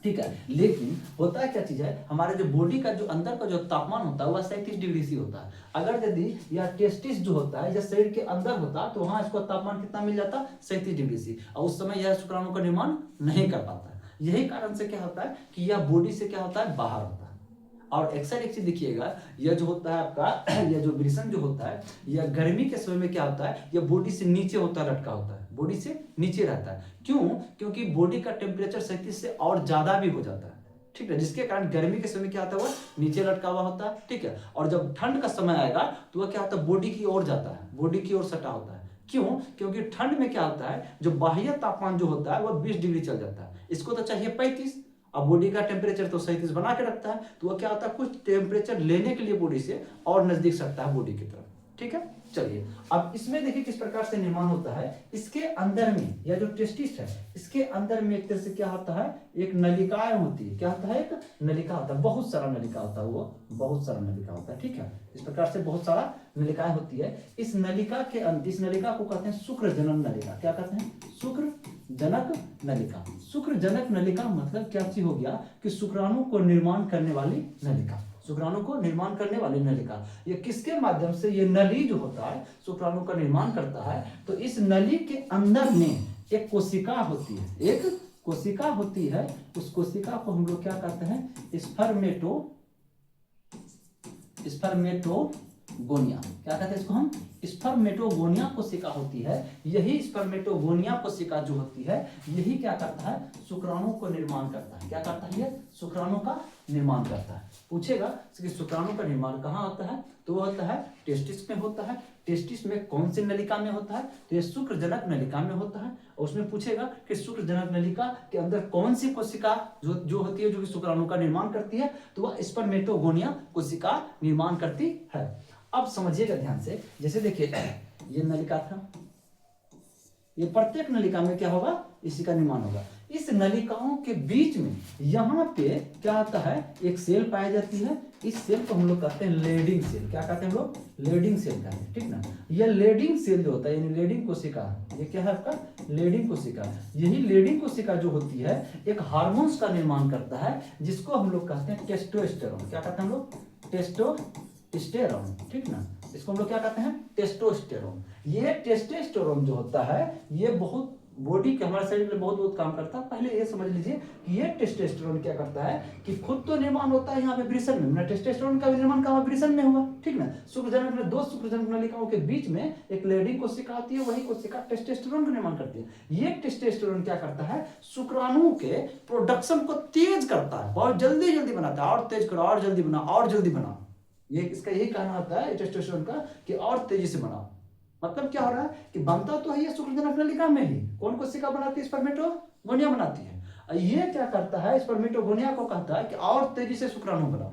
[SPEAKER 1] ठीक है, लेकिन होता है क्या चीज है, हमारे जो बॉडी का जो अंदर का जो तापमान होता है वह 37 डिग्री सी होता है। अगर यदि यह टेस्टिस जो होता है, यह शरीर के अंदर होता तो वहां इसको तापमान कितना मिल जाता, 37 डिग्री सी, और उस समय यह शुक्राणु का निर्माण नहीं कर पाता है। यही कारण से क्या होता है कि यह बॉडी से क्या होता है, बाहर होता है। और अक्सर एक चीज देखिएगा, यह जो होता है आपका, यह जो वृषण जो होता है, यह गर्मी के समय में क्या होता है, यह बॉडी से नीचे होता है, लटका होता है, बॉडी से नीचे रहता है। क्यों, क्योंकि बॉडी का टेम्परेचर 37 से और ज्यादा भी हो जाता है। ठीक है, जिसके कारण गर्मी के समय क्या होता है, वह नीचे लटका हुआ होता है। ठीक है, और जब ठंड का समय आएगा तो वह क्या होता है, बॉडी की ओर जाता है, बॉडी की ओर सटा होता है। क्यों, क्योंकि ठंड में क्या होता है, जो बाह्य तापमान जो होता है वह 20 डिग्री चल जाता है, इसको तो चाहिए 35, अब बॉडी का टेम्परेचर तो 37 बना के रखता है, तो वह क्या होता है, कुछ टेम्परेचर लेने के लिए बॉडी से और नजदीक सटता है बॉडी की तरफ। ठीक है। चलिए अब इसमें देखिए किस प्रकार से निर्माण होता है। इसके अंदर में या जो टेस्टिस है इसके अंदर में एक तरह से क्या होता है, एक नलिकाएं होती है। क्या होता है, एक नलिका होता है, बहुत सारा नलिका होता है, वो बहुत सारा नलिका होता है। ठीक है, इस प्रकार से बहुत सारा नलिकाएं होती है। इस नलिका के इस नलिका को कहते हैं शुक्र जनन नलिका। क्या कहते हैं, शुक्र जनक नलिका। शुक्र जनक नलिका मतलब क्या चीज हो गया कि शुक्राणु को निर्माण करने वाली नलिका, शुक्राणु को निर्माण करने वाली नलिका। ये किसके माध्यम से, ये नली जो होता है शुक्राणु का निर्माण करता है। तो इस नली के अंदर में एक कोशिका होती है, एक कोशिका होती है। उस कोशिका को हम लोग क्या कहते हैं, स्पर्मेटोगोनिया। क्या कहते हैं इसको हम, स्पर्मेटोगोनिया कोशिका होती है। यही स्पर्मेटोगोनिया कोशिका जो होती है यही क्या करता है, शुक्राणु को निर्माण करता है। क्या करता है, ये शुक्राणु का निर्माण करता है। पूछेगा कि शुक्राणु का निर्माण कहाँ होता है, तो वो होता है टेस्टिस में होता है। टेस्टिस में कौन सी नलिका में होता है, तो ये शुक्रजनक नलिका में होता है। और उसमें पूछेगा कि शुक्रजनक नलिका के अंदर कौन सी कोशिका जो होती है जो कि शुक्राणु का निर्माण करती है, तो वह स्पर्मेटोगोनिया कोशिका निर्माण करती है। अब समझिएगा ध्यान से, जैसे देखिए ये नलिका था, ये प्रत्येक नलिका में क्या होगा, इसी का निर्माण होगा। इस नलिकाओं के बीच में यहाँ पे क्या आता है, एक सेल पाई जाती है। इस सेल को हम लोग कहते हैं लेडिंग सेल। क्या कहते हैं हम लोग, लेडिंग सेल कहते हैं। ठीक ना, यह लेडिंग सेल जो होता है यानी लेडिंग कोशिका, ये क्या है आपका, लेडिंग कोशिका। यही लेडिंग कोशिका जो होती है एक हार्मोन्स का निर्माण करता है जिसको हम लोग कहते हैं टेस्टोस्टेरोन। क्या कहते हैं हम लोग, टेस्टोस्टेरोन। ठीक ना, इसको हम लोग क्या कहते हैं, टेस्टोस्टेरोन। ये टेस्टोस्टेरोन जो होता है ये बहुत बॉडी के, हमारे शरीर में बहुत काम करता है। पहले ये समझ लीजिए कि ये टेस्टोस्टेरोन क्या करता है कि खुद तो निर्माण होता है यहाँ पे वृषण में, टेस्टोस्टेरोन का निर्माण कहाँ, वृषण में हुआ। ठीक ना, शुक्रजनक में दो शुक्रजनक नलिकाओं के बीच में एक लेडिंग कोशिका होती है, वही कोशिका टेस्टोस्टेरोन का निर्माण करती है। ये टेस्टोस्टेरोन क्या करता है, शुक्राणु के प्रोडक्शन को तेज करता है, बहुत जल्दी जल्दी बनाता है, और तेज करो, और जल्दी बना, और जल्दी बना। ये इसका यही कहना होता है टेस्टोस्टेरोन का कि और तेजी से बनाओ। मतलब क्या हो रहा है कि बनता तो है ये शुक्रजनक नलिका में ही। कौन कोशिका बनाती है, स्पर्मेटोगोनिया बनाती है। ये क्या करता है, स्पर्मेटोगोनिया को कहता है कि और तेजी से शुक्राणु बनाओ।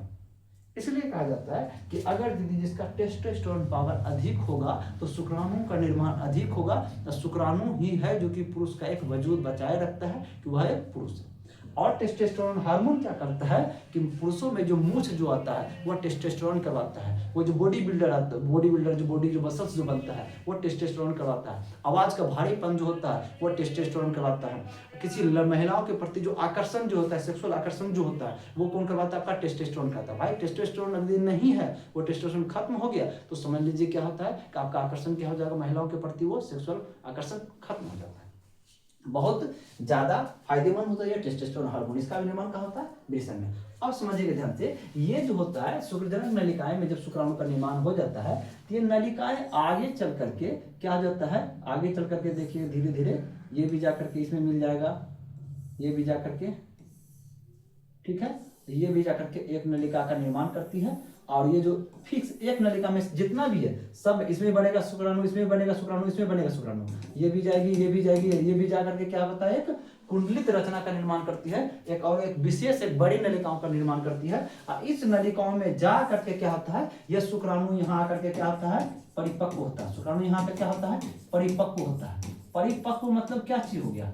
[SPEAKER 1] इसलिए कहा जाता है कि अगर दीदी जिसका टेस्टोस्टेरोन पावर अधिक होगा तो शुक्राणु का निर्माण अधिक होगा। तो शुक्राणु ही है जो कि पुरुष का एक वजूद बचाए रखता है कि वह एक पुरुष है। और टेस्टोस्टेरोन हार्मोन क्या करता है कि पुरुषों में जो मूछ जो आता है वह टेस्टोस्टेरोन करवाता है। वो जो बॉडी बिल्डर आता है, बॉडी बिल्डर जो बॉडी जो मसल्स जो बनता है वो टेस्टोस्टेरोन करवाता है। आवाज का भारीपन जो होता है वो टेस्टोस्टेरोन करवाता है। किसी महिलाओं के प्रति जो आकर्षण जो होता है, सेक्सुअल आकर्षण जो होता है वो कौन करवाता है, आपका टेस्टोस्टेरोन करता है। भाई टेस्टोस्टेरोन अगर नहीं है, वो टेस्टोस्टेरोन खत्म हो गया तो समझ लीजिए क्या होता है कि आपका आकर्षण क्या हो जाएगा, महिलाओं के प्रति वो सेक्सुअल आकर्षण खत्म हो जाता है। बहुत ज्यादा फायदेमंद होता है टेस्टोस्टेरोन हार्मोन। इसका निर्माण कहाँ होता है, वृषण में। अब समझिएगा ध्यान से, ये जो होता है शुक्रजनक नलिकाएं में जब शुक्राणु का निर्माण हो जाता है तो ये नलिकाएं आगे चल करके क्या हो जाता है, आगे चल करके देखिए धीरे धीरे ये भी जा करके इसमें मिल जाएगा, ये भी जा करके, ठीक है, ये भी जा करके एक नलिका का निर्माण करती है। और ये जो फिक्स एक नलिका में जितना भी है सब इसमें बनेगा शुक्राणु, इसमें बनेगा शुक्राणु, इसमें बनेगा शुक्राणु, ये भी जाएगी, ये भी जाएगी, ये भी जा करके क्या होता है, एक कुंडलित रचना का निर्माण करती है। एक और एक विशेष एक बड़ी नलिकाओं का निर्माण करती है। और इस नलिकाओं में जा करके क्या होता है, यह शुक्राणु यहाँ आकर के क्या होता है, परिपक्व होता है। शुक्राणु यहाँ पे क्या होता है, परिपक्व होता है। परिपक्व मतलब क्या चीज हो गया,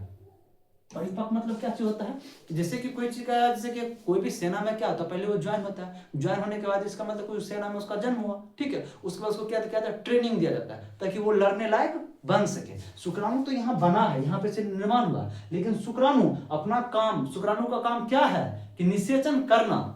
[SPEAKER 1] परिपक्व मतलब क्या चीज होता है, जैसे कि कोई चीज का, जैसे कि कोई भी सेना में क्या होता है, पहले वो ज्वाइन होता है, ज्वाइन होने के बाद इसका मतलब कोई सेना में उसका जन्म हुआ, ठीक है, उसके बाद उसको क्या होता है, ट्रेनिंग दिया जाता है ताकि वो लड़ने लायक बन सके। शुक्राणु तो यहाँ बना है, यहाँ पे से निर्माण हुआ, लेकिन शुक्राणु अपना काम, शुक्राणु का काम क्या है कि निषेचन करना।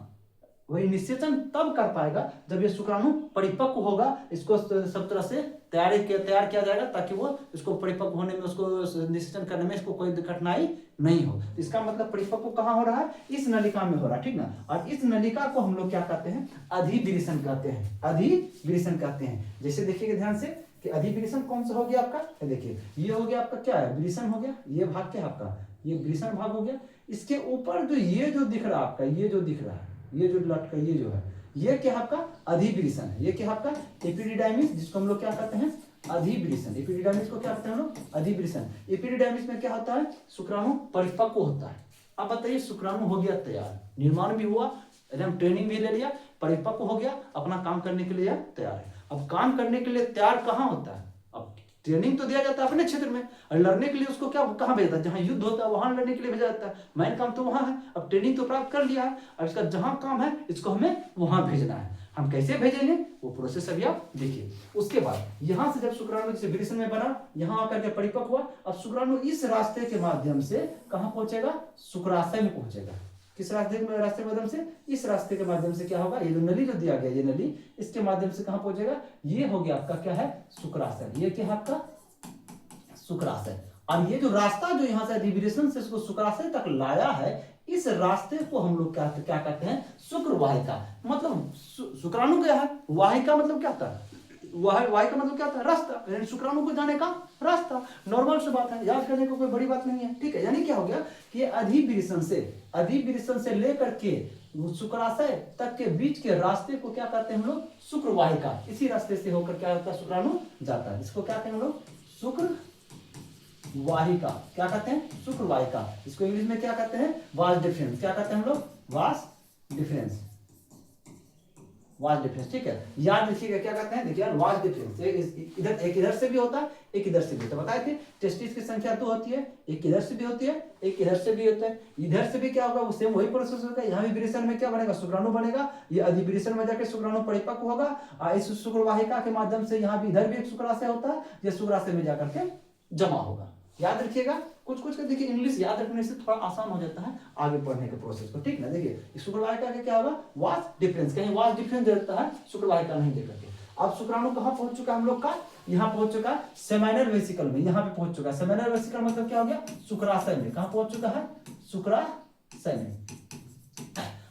[SPEAKER 1] वही निषेचन तब कर पाएगा जब ये शुक्राणु परिपक्व होगा, इसको सब तरह से तैयार किया जाएगा ताकि वो इसको परिपक्व होने में, उसको निषेचन करने में इसको कोई कठिनाई नहीं हो। इसका मतलब परिपक्व कहाँ हो रहा है, इस नलिका में हो रहा है, ठीक ना। और इस नलिका को हम लोग क्या कहते हैं, अधिविरिसन कहते हैं, अधिविरिसन कहते हैं। जैसे देखिएगा ध्यान से कि अधिविरिसन कौन सा हो गया आपका, देखिए ये हो गया आपका क्या है, विरिसन हो गया, ये भाग क्या है आपका, ये विरिसन भाग हो गया। इसके ऊपर जो ये जो दिख रहा है आपका, ये जो दिख रहा है, ये जो लटका, ये जो है, ये क्या आपका अधिविरिसन है। ये क्या आपका एपिडिडाइमिस, जिसको हम लोग क्या कहते हैं, अधिविरिसन। एपिडिडाइमिस को क्या कहते हैं हम लोग, अधिविरिसन। एपिडिडाइमिस में क्या होता है, शुक्राणु परिपक्व होता है। अब बताइए शुक्राणु हो गया तैयार, निर्माण भी हुआ, एकदम ट्रेनिंग भी ले लिया, परिपक्व हो गया, अपना काम करने के लिए तैयार है। अब काम करने के लिए तैयार कहाँ होता है? अब ट्रेनिंग तो दिया जाता है अपने क्षेत्र में, और लड़ने के लिए उसको क्या कहाँ भेजा जाता है? जहाँ युद्ध होता है वहां लड़ने के लिए भेजा जाता है। मेन काम तो वहां है। अब ट्रेनिंग तो प्राप्त कर लिया है, अब इसका जहां काम है इसको हमें वहां भेजना है। हम कैसे भेजेंगे वो प्रोसेस अभी आप देखिए। उसके बाद यहां से जब शुक्राणु जैसे विरेचन में बना, यहां आकर के परिपक्व हुआ, अब शुक्राणु इस रास्ते के माध्यम से कहां पहुंचेगा? शुक्राशय में पहुंचेगा। किस रास्ते के माध्यम से? इस रास्ते के माध्यम से क्या होगा? ये जो नली जो दिया गया, ये नली इसके माध्यम से कहां पहुंचेगा? ये हो गया आपका क्या है? शुक्राशय। ये क्या है आपका? शुक्राशय। और ये जो रास्ता जो यहाँ से अधिविरेचन से इसको शुक्राशय तक लाया है, इस रास्ते को हम लोग क्या कहते हैं? शुक्र वाहिका। मतलब शुक्राणु क्या है? वाहिका मतलब क्या होता है? वाहिका मतलब क्या होता है? रास्ता, यानी शुक्राणु को जाने का रास्ता। नॉर्मल सी बात है, याद करने को कोई बड़ी बात नहीं है, ठीक है। यानी क्या हो गया कि अधिविरेचन से लेकर के शुक्राशय तक के बीच के रास्ते को क्या कहते हैं हम लोग? शुक्र वाहिका। इसी रास्ते से होकर क्या होता है? शुक्राणु जाता है। इसको क्या कहते हैं हम लोग? शुक्र वाहिका। क्या कहते हैं? शुक्र वाहिका। इसको इंग्लिश में क्या कहते हैं? Vas deferens. क्या कहते हैं हम लोग? Vas deferens. वास डिफरेंस, ठीक है। याद रखिएगा क्या कहते हैं? देखिए वास डिफरेंस, एक इधर से भी होता है, एक इधर से भी होता है। बताए थे टेस्टिस की संख्या 2 होती है, एक इधर से भी होती है, एक इधर से भी होता है। इधर से भी क्या होगा? वो सेम वही प्रोसेस होगा। यहाँ भी विरेचन में क्या बनेगा? शुक्राणु बनेगा। ये अधिविरेचन में जाकर शुक्राणु परिपक्व होगा, और इस शुक्र वाहिका के माध्यम से यहाँ भी इधर भी एक शुक्राशय होता है, ये शुक्राशय में जाकर के जमा होगा। याद रखिएगा, कुछ कुछ का देखिए इंग्लिश याद रखने से थोड़ा आसान हो जाता है आगे पढ़ने के प्रोसेस को, ठीक ना। देखिए शुक्र वाहिका का क्या होगा? Vas deferens. कहीं वास डिफरेंस देता है, शुक्र वाहिका नहीं देकर के। अब शुक्राणु कहाँ पहुंच चुका हम लोग का? यहाँ पहुंच चुका सेमिनल वेसिकल में, यहाँ पे पहुंच चुका। सेमिनल वेसिकल मतलब क्या हो गया? शुक्राशय में। कहाँ पहुंच चुका है? शुक्राशय में।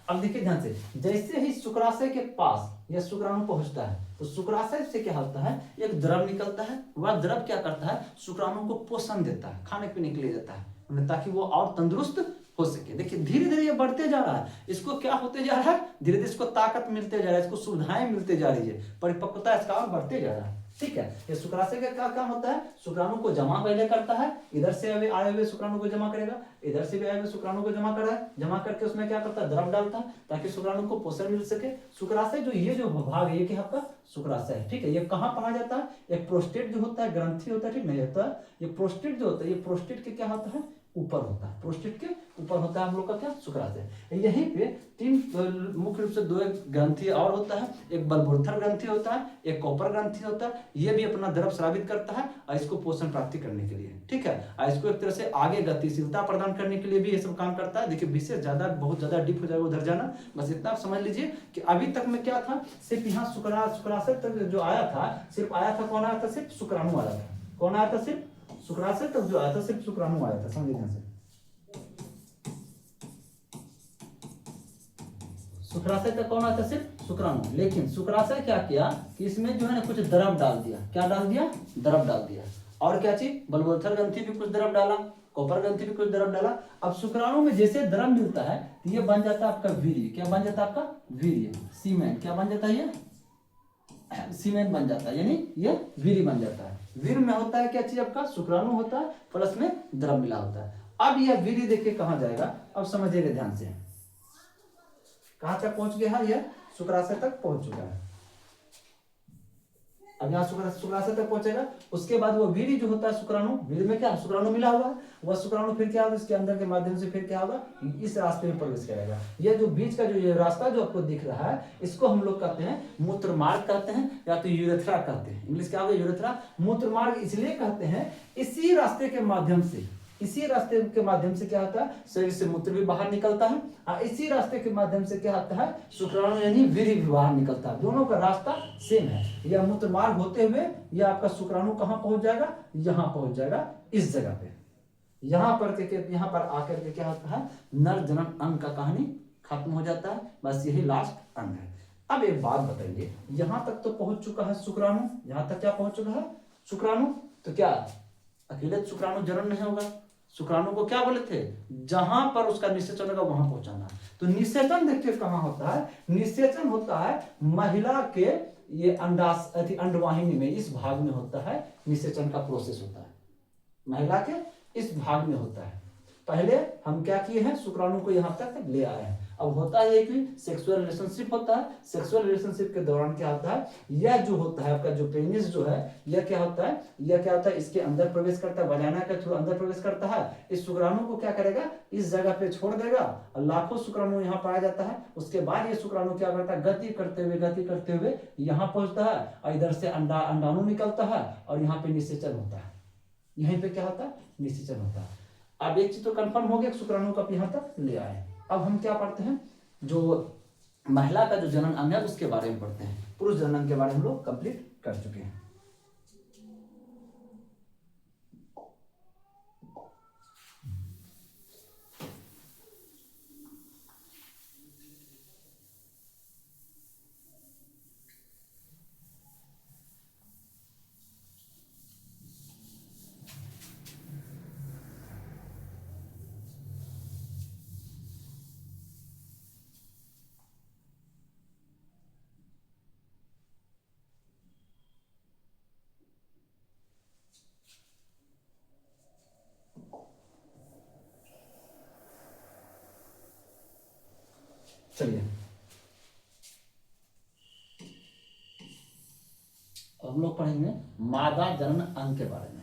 [SPEAKER 1] अब देखिए ध्यान से, जैसे ही शुक्राशय के पास यह शुक्राणु पहुंचता है, तो शुक्राशय से क्या होता है? एक द्रव निकलता है। वह द्रव क्या करता है? शुक्राणु को पोषण देता है, खाने पीने के लिए देता है, ताकि वो और तंदुरुस्त हो सके। देखिए धीरे धीरे ये बढ़ते जा रहा है। इसको क्या होते जा रहा है? धीरे धीरे इसको ताकत मिलते जा रहा है, इसको सुविधाएं मिलते जा रही है, परिपक्वता इसका और बढ़ते जा रहा है, ठीक है। ये शुक्राशय का क्या काम होता है? शुक्राणु को जमा पहले करता है, इधर से आए हुए शुक्राणु को जमा करेगा, इधर से भी आए हुए शुक्राणु को जमा कर रहा है, जमा करके उसमें क्या करता है? द्रव डालता है, ताकि शुक्राणु को पोषण मिल सके। शुक्राशय जो ये जो भाग है, ये क्या आपका? शुक्राशय है, ठीक है। ये कहाँ पाया जाता है? एक प्रोस्टेट जो होता है, ग्रंथि होता है, ठीक नहीं होता है। ये प्रोस्टेट जो होता है, ये प्रोस्टेट के क्या होता है? ऊपर होता है। प्रोस्टेट के ऊपर होता है हम लोग का क्या? शुक्राशय। यहीं पे 3 मुख्य रूप से 2 ग्रंथि और होता है। एक बलवोत्थर ग्रंथि होता है, एक कॉपर ग्रंथि होता है। ये भी अपना द्रव स्रावित करता है और इसको पोषण प्राप्ति करने के लिए, ठीक है। और इसको एक तरह से आगे गतिशीलता प्रदान करने के लिए भी ये सब काम करता है। देखिए विशेष बहुत ज्यादा डीप हो जाएगा उधर जाना, बस इतना आप समझ लीजिए कि अभी तक में क्या था? सिर्फ यहाँ शुक्राशय तक जो आया था, सिर्फ आया था, कौन आया था? सिर्फ शुक्राणु आया था। कौन आया था? सिर्फ शुक्राशय तक जो आया था, सिर्फ शुक्राणु आया था। समझिए ध्यान से, शुक्राशय तक कौन आया था? सिर्फ शुक्राणु। लेकिन शुक्राशय क्या किया कि इसमें जो है ना कुछ द्रव डाल दिया। क्या डाल दिया? द्रव डाल दिया। और क्या चीज? बलवोत्थर ग्रंथि भी कुछ द्रव डाला, कॉपर ग्रंथि भी कुछ द्रव डाला। अब शुक्राणु में जैसे द्रव मिलता है तो ये बन जाता है आपका वीर्य। क्या बन जाता है आपका? वीर्य, सीमेन। क्या बन जाता है? ये सीमेन बन जाता है, यानी ये वीर्य बन जाता है। वीर्य में होता है क्या चीज? आपका शुक्राणु होता है, प्लस में द्रव मिला होता है। अब यह वीर्य देखिए कहां जाएगा, अब समझिएगा ध्यान से। कहां तक पहुंच गया है? यह शुक्राशय तक पहुंच चुका है। अब यहाँ शुक्राशय तक पहुंचेगा, उसके बाद वो वीर्य जो होता है शुक्राणु, वीर्य में क्या शुक्राणु मिला हुआ है, वह शुक्राणु फिर क्या होगा? इसके अंदर के माध्यम से फिर क्या होगा? इस रास्ते में प्रवेश करेगा। यह जो बीच का जो ये रास्ता जो आपको दिख रहा है, इसको हम लोग कहते हैं मूत्र मार्ग कहते हैं, या तो यूरेथ्रा कहते हैं। इंग्लिश क्या होगा? यूरेथ्रा। मूत्र मार्ग इसलिए कहते हैं, इसी रास्ते के माध्यम से, इसी रास्ते के माध्यम से क्या होता है? शरीर से मूत्र भी बाहर निकलता है, और इसी रास्ते के माध्यम से क्या होता है? शुक्राणु यानी वीर्य भी बाहर निकलता है। दोनों का रास्ता सेम है। यह मूत्र मार्ग होते हुए यह आपका शुक्राणु कहां पहुंच जाएगा? यहां पहुंच जाएगा, इस जगह पे। यहां पर आकर के क्या होता है? नर जनन अंग का कहानी खत्म हो जाता है। बस यही लास्ट अंग है। अब एक बात बताइए, यहां तक तो पहुंच चुका है शुक्राणु, यहां तक क्या पहुंच चुका है? शुक्राणु। तो क्या अकेले शुक्राणु जनन नहीं होगा? शुक्राणु को क्या बोले थे? जहां पर उसका निषेचन होगा वहां पहुंचाना। तो निषेचन देखिए कहां होता है? निषेचन होता है महिला के ये अंडवाहिनी में, इस भाग में होता है निषेचन का प्रोसेस होता है। महिला के इस भाग में होता है। पहले हम क्या किए हैं? शुक्राणु को यहां तक ले आए हैं। अब होता है कि सेक्सुअल रिलेशनशिप होता है, सेक्सुअल रिलेशनशिप के दौरान क्या होता है, यह जो होता है आपका जो पेनिस जो है यह क्या होता है, यह क्या होता है, इसके अंदर प्रवेश करता है, वजाइना के थ्रू अंदर प्रवेश करता है, इस शुक्राणु को क्या करेगा, इस जगह पे छोड़ देगा और लाखों शुक्राणु यहाँ पाया जाता है। उसके बाद ये शुक्राणु क्या करता है, गति करते हुए यहाँ पहुंचता है और इधर से अंडाणु निकलता है और यहाँ पे निषेचन होता है, यहीं पे क्या होता है, निषेचन होता है। अब एक चीज तो कंफर्म हो गया, शुक्राणु को यहाँ तक ले आए। अब हम क्या पढ़ते हैं, जो महिला का जो जनन अंग है उसके बारे में पढ़ते हैं। पुरुष जनन के बारे में हम लोग कंप्लीट कर चुके हैं। चलिए हम लोग पढ़ेंगे मादा जनन अंग के बारे में,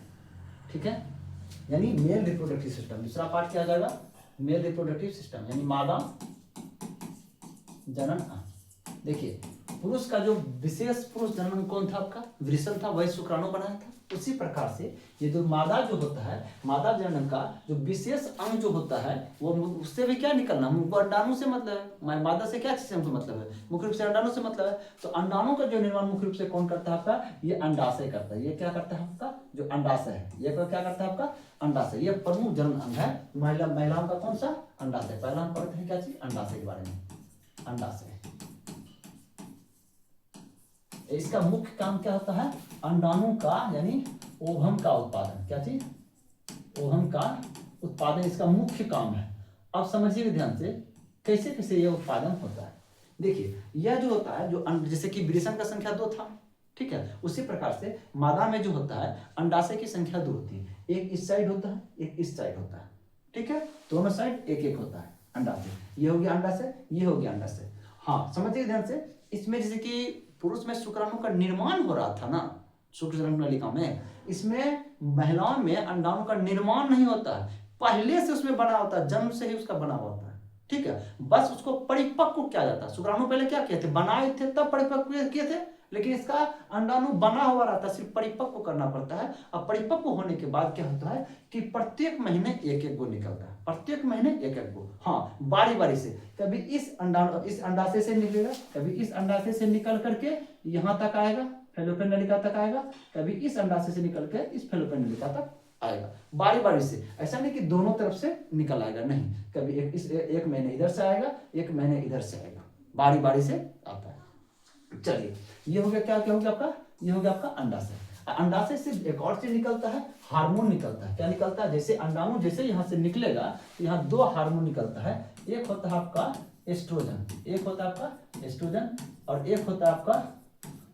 [SPEAKER 1] ठीक है, यानी मेल रिप्रोडक्टिव सिस्टम। दूसरा पार्ट क्या आ जाएगा, मेल रिप्रोडक्टिव सिस्टम यानी मादा जनन अंग। देखिए पुरुष का जो विशेष पुरुष जनन कौन था आपका, वृषण था, वही शुक्राणु बनाया था। उसी प्रकार से ये जो मादा जो होता है, मादा जनन का जो विशेष अंग जो होता है वो उससे भी क्या निकलना, हमको अंडाणु से मतलब है। मादा से क्या चीज हमको मतलब है, मुख्य रूप से अंडाणु से मतलब है। तो अंडाणु का जो निर्माण मुख्य रूप से कौन करता है आपका, ये अंडाशय करता है। ये क्या करता है आपका, जो अंडाशय है, ये क्या करता है आपका, अंडाशय। ये प्रमुख जनन अंग है महिलाओं का, कौन सा, अंडाशय। पहला हम पढ़ते हैं क्या चीज, अंडाशय के बारे में। अंडाशय इसका मुख्य काम क्या होता है, अंडाणु का यानी ओवम का उत्पादन। क्या चीज, ओवम का उत्पादन इसका मुख्य काम है। अब समझिए ध्यान से कैसे कैसे यह उत्पादन होता है। देखिए यह जो होता है, जो जैसे कि वृषण का संख्या 2 था, ठीक है, उसी प्रकार से मादा में जो होता है अंडाशय की संख्या 2 होती है। एक इस साइड होता है, एक इस साइड होता है, ठीक है, दोनों साइड एक एक होता है अंडाशय। ये हो गया अंडाशय, ये हो गया अंडाशय। हाँ समझिए ध्यान से, इसमें जैसे कि पुरुष में शुक्राणु का निर्माण हो रहा था ना, शुक्राणु नलिका में, इसमें महिलाओं में अंडाणु का निर्माण नहीं होता है, पहले से उसमें बना होता है, जन्म से ही उसका बना होता है, ठीक है। बस उसको परिपक्व किया जाता है। शुक्राणु पहले क्या किए थे, बनाए थे तब परिपक्व किए थे, लेकिन इसका अंडाणु बना हुआ रहता है, सिर्फ परिपक्व करना पड़ता है। अब परिपक्व होने के बाद क्या होता है कि प्रत्येक महीने एक एक गो निकलता है, प्रत्येक महीने एक एक गो, हाँ बारी बारी से। कभी इस अंडाशय से निकलेगा, कभी इस अंडाशय से निकल करके यहाँ तक आएगा, फैलोपियन नलिका तक आएगा, कभी इस अंडाशय से निकल के इस फैलोपियन नलिका तक आएगा, बारी बारी से। ऐसा नहीं कि दोनों तरफ से निकल आएगा, नहीं, कभी एक महीने इधर से आएगा, एक महीने इधर से आएगा, बारी बारी से आता है। चलिए ये हो गया, क्या क्या हो गया आपका, ये हो गया आपका अंडाशय। अंडाशय से एक और चीज निकलता है, हार्मोन निकलता है। क्या निकलता है, जैसे अंडाणु जैसे यहाँ से निकलेगा तो यहाँ 2 हार्मोन निकलता है। एक होता है आपका एस्ट्रोजन, एक होता है आपका एस्ट्रोजन, और एक होता है आपका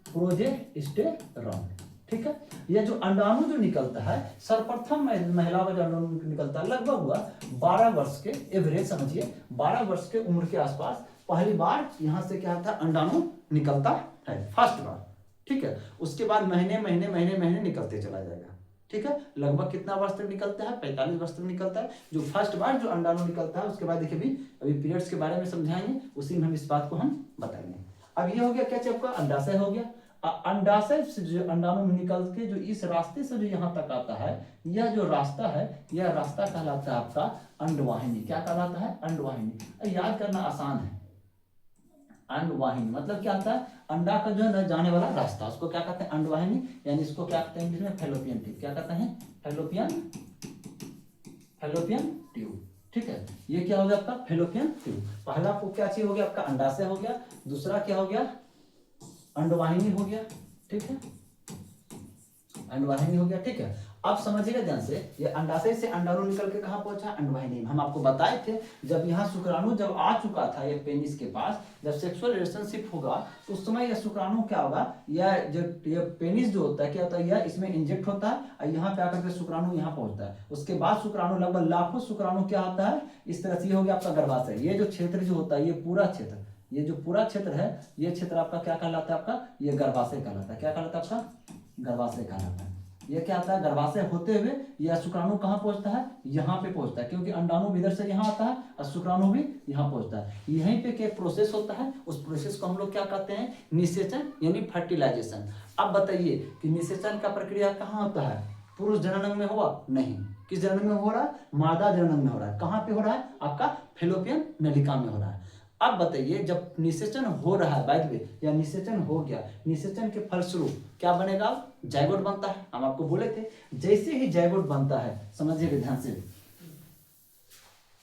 [SPEAKER 1] प्रोजेस्टेरॉन, ठीक है। यह जो अंडाणु जो निकलता है, सर्वप्रथम महिला का जो अंडाणु निकलता है लगभग हुआ 12 वर्ष के, एवरेज समझिए 12 वर्ष के उम्र के आसपास पहली बार यहाँ से क्या होता है, अंडाणु निकलता है, फर्स्ट बार, ठीक है। उसके बाद महीने महीने महीने महीने निकलते चला जाएगा, ठीक है। लगभग कितना वर्ष तक निकलता है, 45 वर्ष तक निकलता है, जो फर्स्ट बार जो अंडाणु निकलता है। उसके बाद देखिए अभी पीरियड्स के बारे में समझाएंगे, उसी में हम इस बात को हम बताएंगे। अब ये हो गया क्या चीज आपका, अंडाशय हो गया। अंडाशय से जो अंडाणु निकल के जो इस रास्ते से जो यहाँ तक आता है, यह जो रास्ता है, यह रास्ता कहलाता है आपका अंडवाहिनी। क्या कहलाता है, अंडवाहिनी। याद करना आसान है, अंडवाहिनी मतलब क्या होता है, अंडा का जो है ना जाने वाला रास्ता, उसको क्या कहते हैं, अंडवाहिनी। यानी इसको क्या कहते हैं इंग्लिश में, फैलोपियन ट्यूब। क्या कहते हैं, फैलोपियन ट्यूब, ठीक है। ये क्या हो गया आपका, फैलोपियन ट्यूब। पहला आपको क्या चीज हो गया, आपका अंडाशय हो गया, दूसरा क्या हो गया, अंडवाहिनी हो गया, ठीक है, अंडवाहिनी हो गया, ठीक है। आप समझिएगा ध्यान से, ये अंडाशय से अंडाणु निकल के कहाँ पहुंचा, अंडवाहिनी में। हम आपको बताए थे जब यहाँ शुक्राणु जब आ चुका था ये पेनिस के पास, जब सेक्सुअल रिलेशनशिप होगा तो उस समय यह शुक्राणु क्या होगा, यह जो ये पेनिस जो होता है क्या होता है, यह इसमें इंजेक्ट होता है और यहाँ पे आकर के शुक्राणु यहाँ पहुंचता है। उसके बाद शुक्राणु लगभग लाखों शुक्राणु क्या होता है इस तरह से, ये हो गया आपका गर्भाशय। ये जो क्षेत्र जो होता है, ये पूरा क्षेत्र, ये जो पूरा क्षेत्र है, ये क्षेत्र आपका क्या कहलाता है, आपका ये गर्भाशय कहलाता है। क्या कहलाता है, आपका गर्भाशय कहलाता है। ये क्या आता है, गर्भाशय होते हुए यह शुक्राणु कहाँ पहुंचता है, यहाँ पे पहुंचता है, क्योंकि अंडाणु भी इधर से यहाँ आता है और शुक्राणु भी यहाँ पहुंचता है। यहीं पे एक प्रोसेस होता है, उस प्रोसेस को हम लोग क्या कहते हैं, निषेचन यानी फर्टिलाइजेशन। अब बताइए कि निषेचन का प्रक्रिया कहाँ होता है, पुरुष जननांग में हुआ, नहीं। किस जननांग में हो रहा है, मादा जननांग में हो रहा है। कहाँ पे हो रहा है, आपका फैलोपियन नलिका में हो रहा है। अब बताइए जब निषेचन हो रहा है, बाय द वे या निषेचन हो गया, निषेचन के फलस्वरूप क्या बनेगा, जायगोट बनता है। हम आपको बोले थे जैसे ही जायगोट बनता है, समझिए ध्यान से,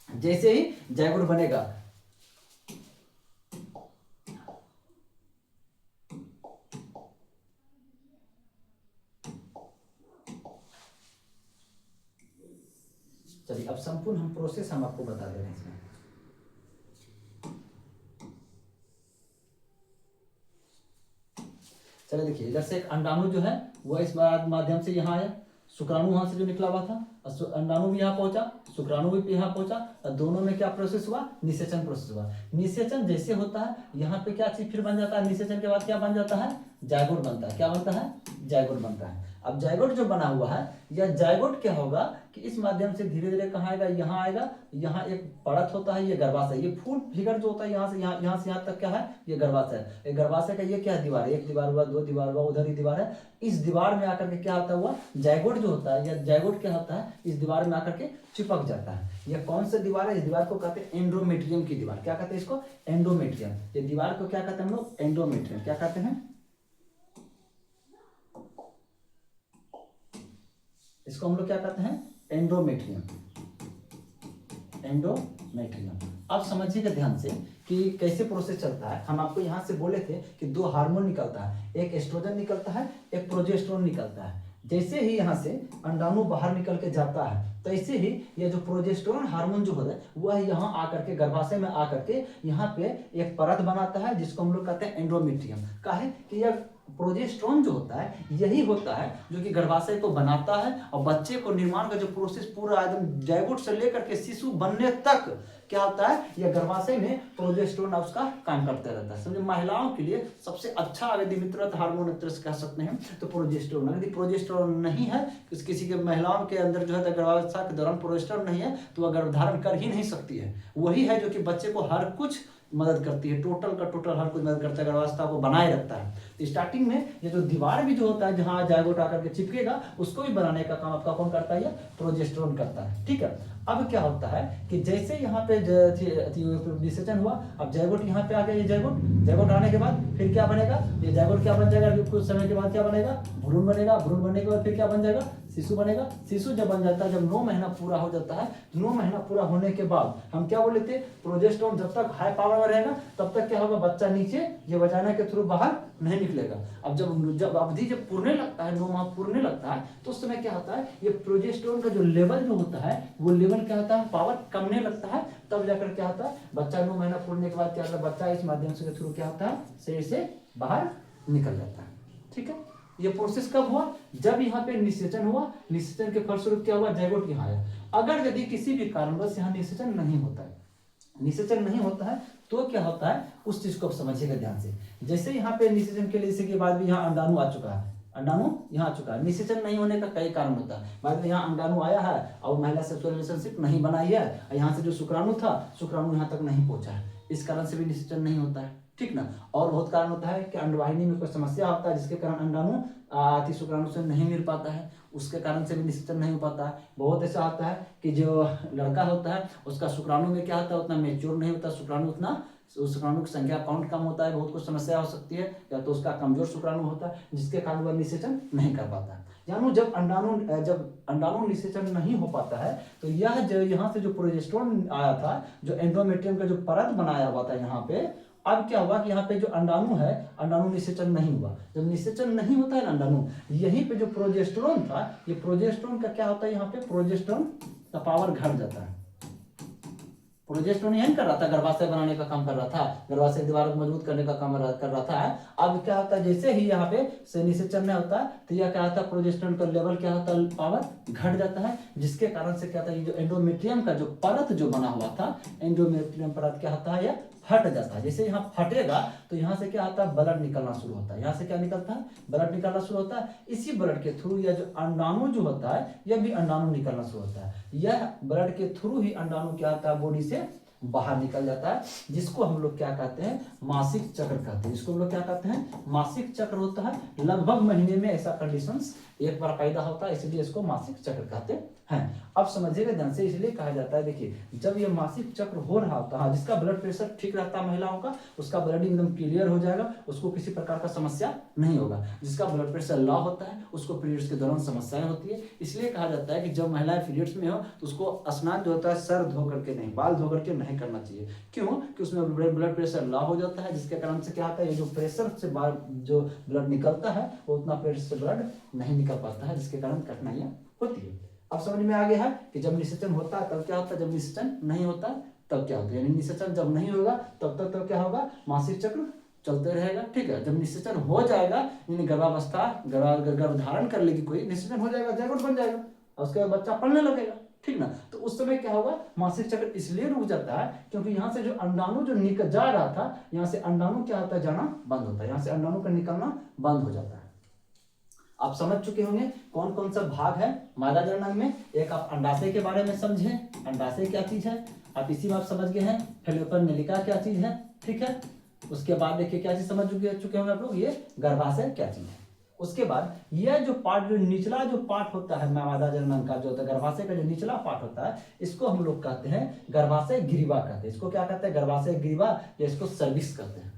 [SPEAKER 1] जैसे ही जायगोट बनेगा चलिए अब संपूर्ण हम प्रोसेस हम आपको बता दे रहे हैं इसमें। चलिए देखिए, इधर से एक अंडाणु जो है वह इस माध्यम से यहाँ आया, शुक्राणु वहां से जो निकला हुआ था, अंडाणु भी यहाँ पहुंचा, शुक्राणु भी यहाँ पहुंचा, और दोनों में क्या प्रोसेस हुआ, निषेचन प्रोसेस हुआ। निषेचन जैसे होता है यहाँ पे क्या चीज फिर बन जाता है, निषेचन के बाद क्या बन जाता है, जायगोट बनता है। क्या बनता है, जायगोट बनता है। अब जायगोट जो बना हुआ है, यह जायगोट क्या होगा कि इस माध्यम से धीरे धीरे कहाँ आएगा, यहाँ आएगा, यहाँ एक परत होता है, ये गर्भाशय, ये फुल फिगर जो होता है यहाँ से यहाँ तक क्या है, ये गर्भाशय है। ये गर्भाशय का ये क्या है, दीवार, एक दीवार हुआ, दो दीवार हुआ, उधर ही दीवार है। इस दीवार में आकर के क्या होता हुआ, जायगोट जो होता है, यह जायगोट क्या होता है, इस दीवार में आकर के चिपक जाता है। यह कौन सा दीवार है, इस दीवार को कहते हैं एंडोमेट्रियम की दीवार। क्या कहते हैं इसको, एंडोमेट्रियम। ये दीवार को क्या कहते हैं हम लोग, एंडोमेट्रियम। क्या कहते हैं इसको, हम लोग क्या कहते हैं, एंडोमेट्रियम। एंडोमेट्रियम। अब समझिएगा ध्यान से कि कैसे प्रोसेस चलता है। हम आपको यहाँ से बोले थे कि दो हार्मोन निकलता है, एक एस्ट्रोजन निकलता है, एक प्रोजेस्टेरोन निकलता है। जैसे ही यहाँ से अंडाणु बाहर निकल के जाता है, तैसे ही ये जो प्रोजेस्टेरोन हार्मोन जो होता है वह यहाँ आकर के गर्भाशय में आकर के यहाँ पे एक परत बनाता है, जिसको हम लोग कहते हैं एंडोमेट्रियम। काहे कि यह प्रोजेस्टेरोन जो होता है यही होता है जो कि गर्भाशय को बनाता है, और बच्चे को निर्माण का जो प्रोसेस पूरा एकदम जायगोट से लेकर के शिशु बनने तक क्या होता है, यह गर्भाशय में प्रोजेस्टेरोन उसका काम करता रहता है। समझे, महिलाओं के लिए सबसे अच्छा यदि मित्रवत हार्मोन एक तरह से कह सकते हैं तो प्रोजेस्टेरोन। यदि प्रोजेस्टेरोन नहीं है, किसी के महिलाओं के अंदर जो है गर्भावस्था के दौरान प्रोजेस्टेरोन नहीं है तो वह गर्भधारण कर ही नहीं सकती है। वही है जो कि बच्चे को हर कुछ मदद करती है, टोटल का टोटल हर कुछ मदद करता है, गर्भावस्था को बनाए रखता है। तो स्टार्टिंग में ये जो दीवार भी जो होता है जहाँ जायगोट आकर के चिपकेगा, उसको भी बनाने का काम आपका कौन करता है, प्रोजेस्टेरोन करता है। ठीक है, अब क्या होता है कि जैसे यहाँ पे निषेचन हुआ, अब जायगोट यहाँ पे आ गया, ये जायगोट आने के बाद फिर क्या बनेगा, ये जायगोट क्या बन जाएगा, कुछ समय के बाद क्या बनेगा, भ्रूण बनेगा, भ्रूण बनने के बाद फिर क्या बन जाएगा, शिशु बनेगा। शिशु जब बन जाता है, जब 9 महीना पूरा हो जाता है, 9 महीना पूरा होने के बाद हम क्या बोले थे, प्रोजेस्टेरोन जब तक हाई पावर में रहेगा तब तक क्या होगा, बच्चा नीचे ये वजाना के थ्रू बाहर नहीं निकलेगा। अब जब अवधि जब पूर्णे लगता है, 9 माह पूर्णे लगता है, तो उस समय क्या होता है, ये प्रोजेस्टेरोन का जो लेवल जो होता है वो लेवल क्या होता है, पावर कमने लगता है। तब जाकर क्या होता है, बच्चा 9 महीना पूर्णे के बाद क्या होता है, बच्चा इस माध्यम से थ्रू क्या होता है, शरीर से बाहर निकल जाता है। ठीक है, ये प्रोसेस कब हुआ, जब यहाँ पे निषेचन हुआ, निषेचन के फलस्वरूप क्या हुआ, जायगोट यहाँ आया। अगर यदि किसी भी कारणवश यहाँ निषेचन नहीं होता है, निषेचन नहीं होता है तो क्या होता है, उस चीज को आप समझिएगा ध्यान से। जैसे यहाँ पे निषेचन के लिए के बाद भी यहाँ अंडाणु आ चुका है, अंडाणु यहाँ आ चुका है, निषेचन नहीं होने का कई कारण होता है। बाद में यहाँ अंडाणु आया है और महिला सेक्सुअल रिलेशनशिप नहीं बनाई है, यहाँ से जो शुक्राणु था, शुक्राणु यहाँ तक नहीं पहुंचा है, इस कारण से भी निषेचन नहीं होता है। ठीक ना, और बहुत कारण होता है कि अंडवाहिनी में कोई समस्या होता है जिसके कारण अंडाणु शुक्राणु से नहीं मिल पाता है, उसके कारण से भी निषेचन नहीं हो पाता है। बहुत ऐसा होता है कि जो लड़का होता है उसका शुक्राणु में क्या होता है, उतना मेच्योर नहीं होता, शुक्राणु उतना, शुक्राणु की संख्या काउंट कम होता है, बहुत कुछ समस्या हो सकती है, या तो उसका कमजोर शुक्राणु होता है जिसके कारण वह निषेचन नहीं कर पाता है। यानी जब अंडाणु निषेचन नहीं हो पाता है तो यह जो यहाँ से जो प्रोजेस्टेरोन आया था, जो एंडोमेट्रियम का जो परत बनाया हुआ था यहाँ पे, अब क्या हुआ कि यहाँ पे जो अंडाणु है, अंडाणु निषेचन नहीं हुआ। जब निषेचन नहीं होता है ना अंडाणु, यहीं पे जो प्रोजेस्टेरोन था, ये प्रोजेस्टेरोन का क्या होता है, यहाँ पे प्रोजेस्टेरोन का पावर घट जाता है। प्रोजेस्टेरोन यही कर रहा था, गर्भाशय बनाने का काम कर रहा था, गर्भाशय दीवार को मजबूत करने का काम कर रहा था। अब क्या होता है, जैसे ही यहाँ पे से निषेचन नहीं होता है तो यह क्या होता है, प्रोजेस्टेरोन का लेवल क्या होता है, पावर घट जाता है, जिसके कारण से क्या होता है, ये जो एंडोमेट्रियम का जो परत जो बना हुआ था, एंडोमेट्रियम परत क्या होता है, यह फट जाता है। जैसे यहाँ फटेगा तो यहाँ से क्या होता है, ब्लड निकलना शुरू होता है। यहाँ से क्या निकलता है, ब्लड निकलना शुरू होता है। इसी ब्लड के थ्रू यह जो अंडाणु जो होता है, यह भी अंडाणु निकलना शुरू होता है। यह ब्लड के थ्रू ही अंडाणु क्या होता है, बॉडी से बाहर निकल जाता है, जिसको हम लोग क्या कहते हैं, मासिक चक्र कहते हैं। इसको हम लोग क्या कहते हैं, मासिक चक्र होता है। लगभग महीने में ऐसा कंडीशंस एक बार पैदा होता है, इसलिए इसको मासिक चक्र कहते हैं। अब समझिएगा ध्यान से, इसलिए कहा जाता है, देखिए जब ये मासिक चक्र हो रहा होता है, जिसका ब्लड प्रेशर ठीक रहता है महिलाओं का, उसका ब्लडिंग एकदम क्लियर हो जाएगा, उसको किसी प्रकार का समस्या नहीं होगा। जिसका ब्लड प्रेशर लो होता है, उसको पीरियड्स के दौरान समस्याएं होती है। इसलिए कहा जाता है कि जब महिलाएं पीरियड्स में हो तो उसको स्नान जो होता है सर धो करके नहीं, बाल धो करके नहीं करना चाहिए। क्यों कि उसमें ब्लड प्रेशर लो हो जाता है, जिसके कारण से क्या होता है, ये जो प्रेशर से जो ब्लड निकलता है वो उतना प्रेशर से ब्लड नहीं निकल पाता है, जिसके कारण कठिनाइयां होती है। अब समझ में आ गया है कि जब निषेचन होता है तब क्या होता है, जब निषेचन नहीं होता तब क्या होता है। यानी निषेचन जब नहीं होगा तब तक तो क्या होगा, मासिक चक्र चलते रहेगा। ठीक है, जब निषेचन हो जाएगा, यानी गर्भावस्था गर्भ धारण कर लेगी कोई, निषेचन हो जाएगा, जागरूक बन जाएगा, और उसके बाद बच्चा पढ़ने लगेगा। ठीक ना, तो उस समय क्या होगा, मासिक चक्र इसलिए रुक जाता है क्योंकि यहाँ से जो अंडाणु जो निकल जा रहा था, यहाँ से अंडाणु क्या होता है, जाना बंद होता है, यहाँ से अंडाणु का निकलना बंद हो जाता है। आप समझ चुके होंगे कौन कौन सा भाग है मादा जननांग में। एक आप अंडाशय के बारे में समझे, अंडाशय क्या चीज है, आप इसी में आप समझ गए हैं। फैलोपियन नलिका क्या चीज है, ठीक है। उसके बाद देखिए क्या चीज समझ चुके होंगे आप लोग, ये गर्भाशय क्या चीज है। उसके बाद यह जो पार्ट, जो निचला जो पार्ट होता है मादा जननांग का, जो होता है गर्भाशय का जो निचला पार्ट होता है, इसको हम लोग कहते हैं गर्भाशय ग्रीवा कहते हैं। इसको क्या कहते हैं, गर्भाशय ग्रीवा, या इसको सर्विक्स कहते हैं।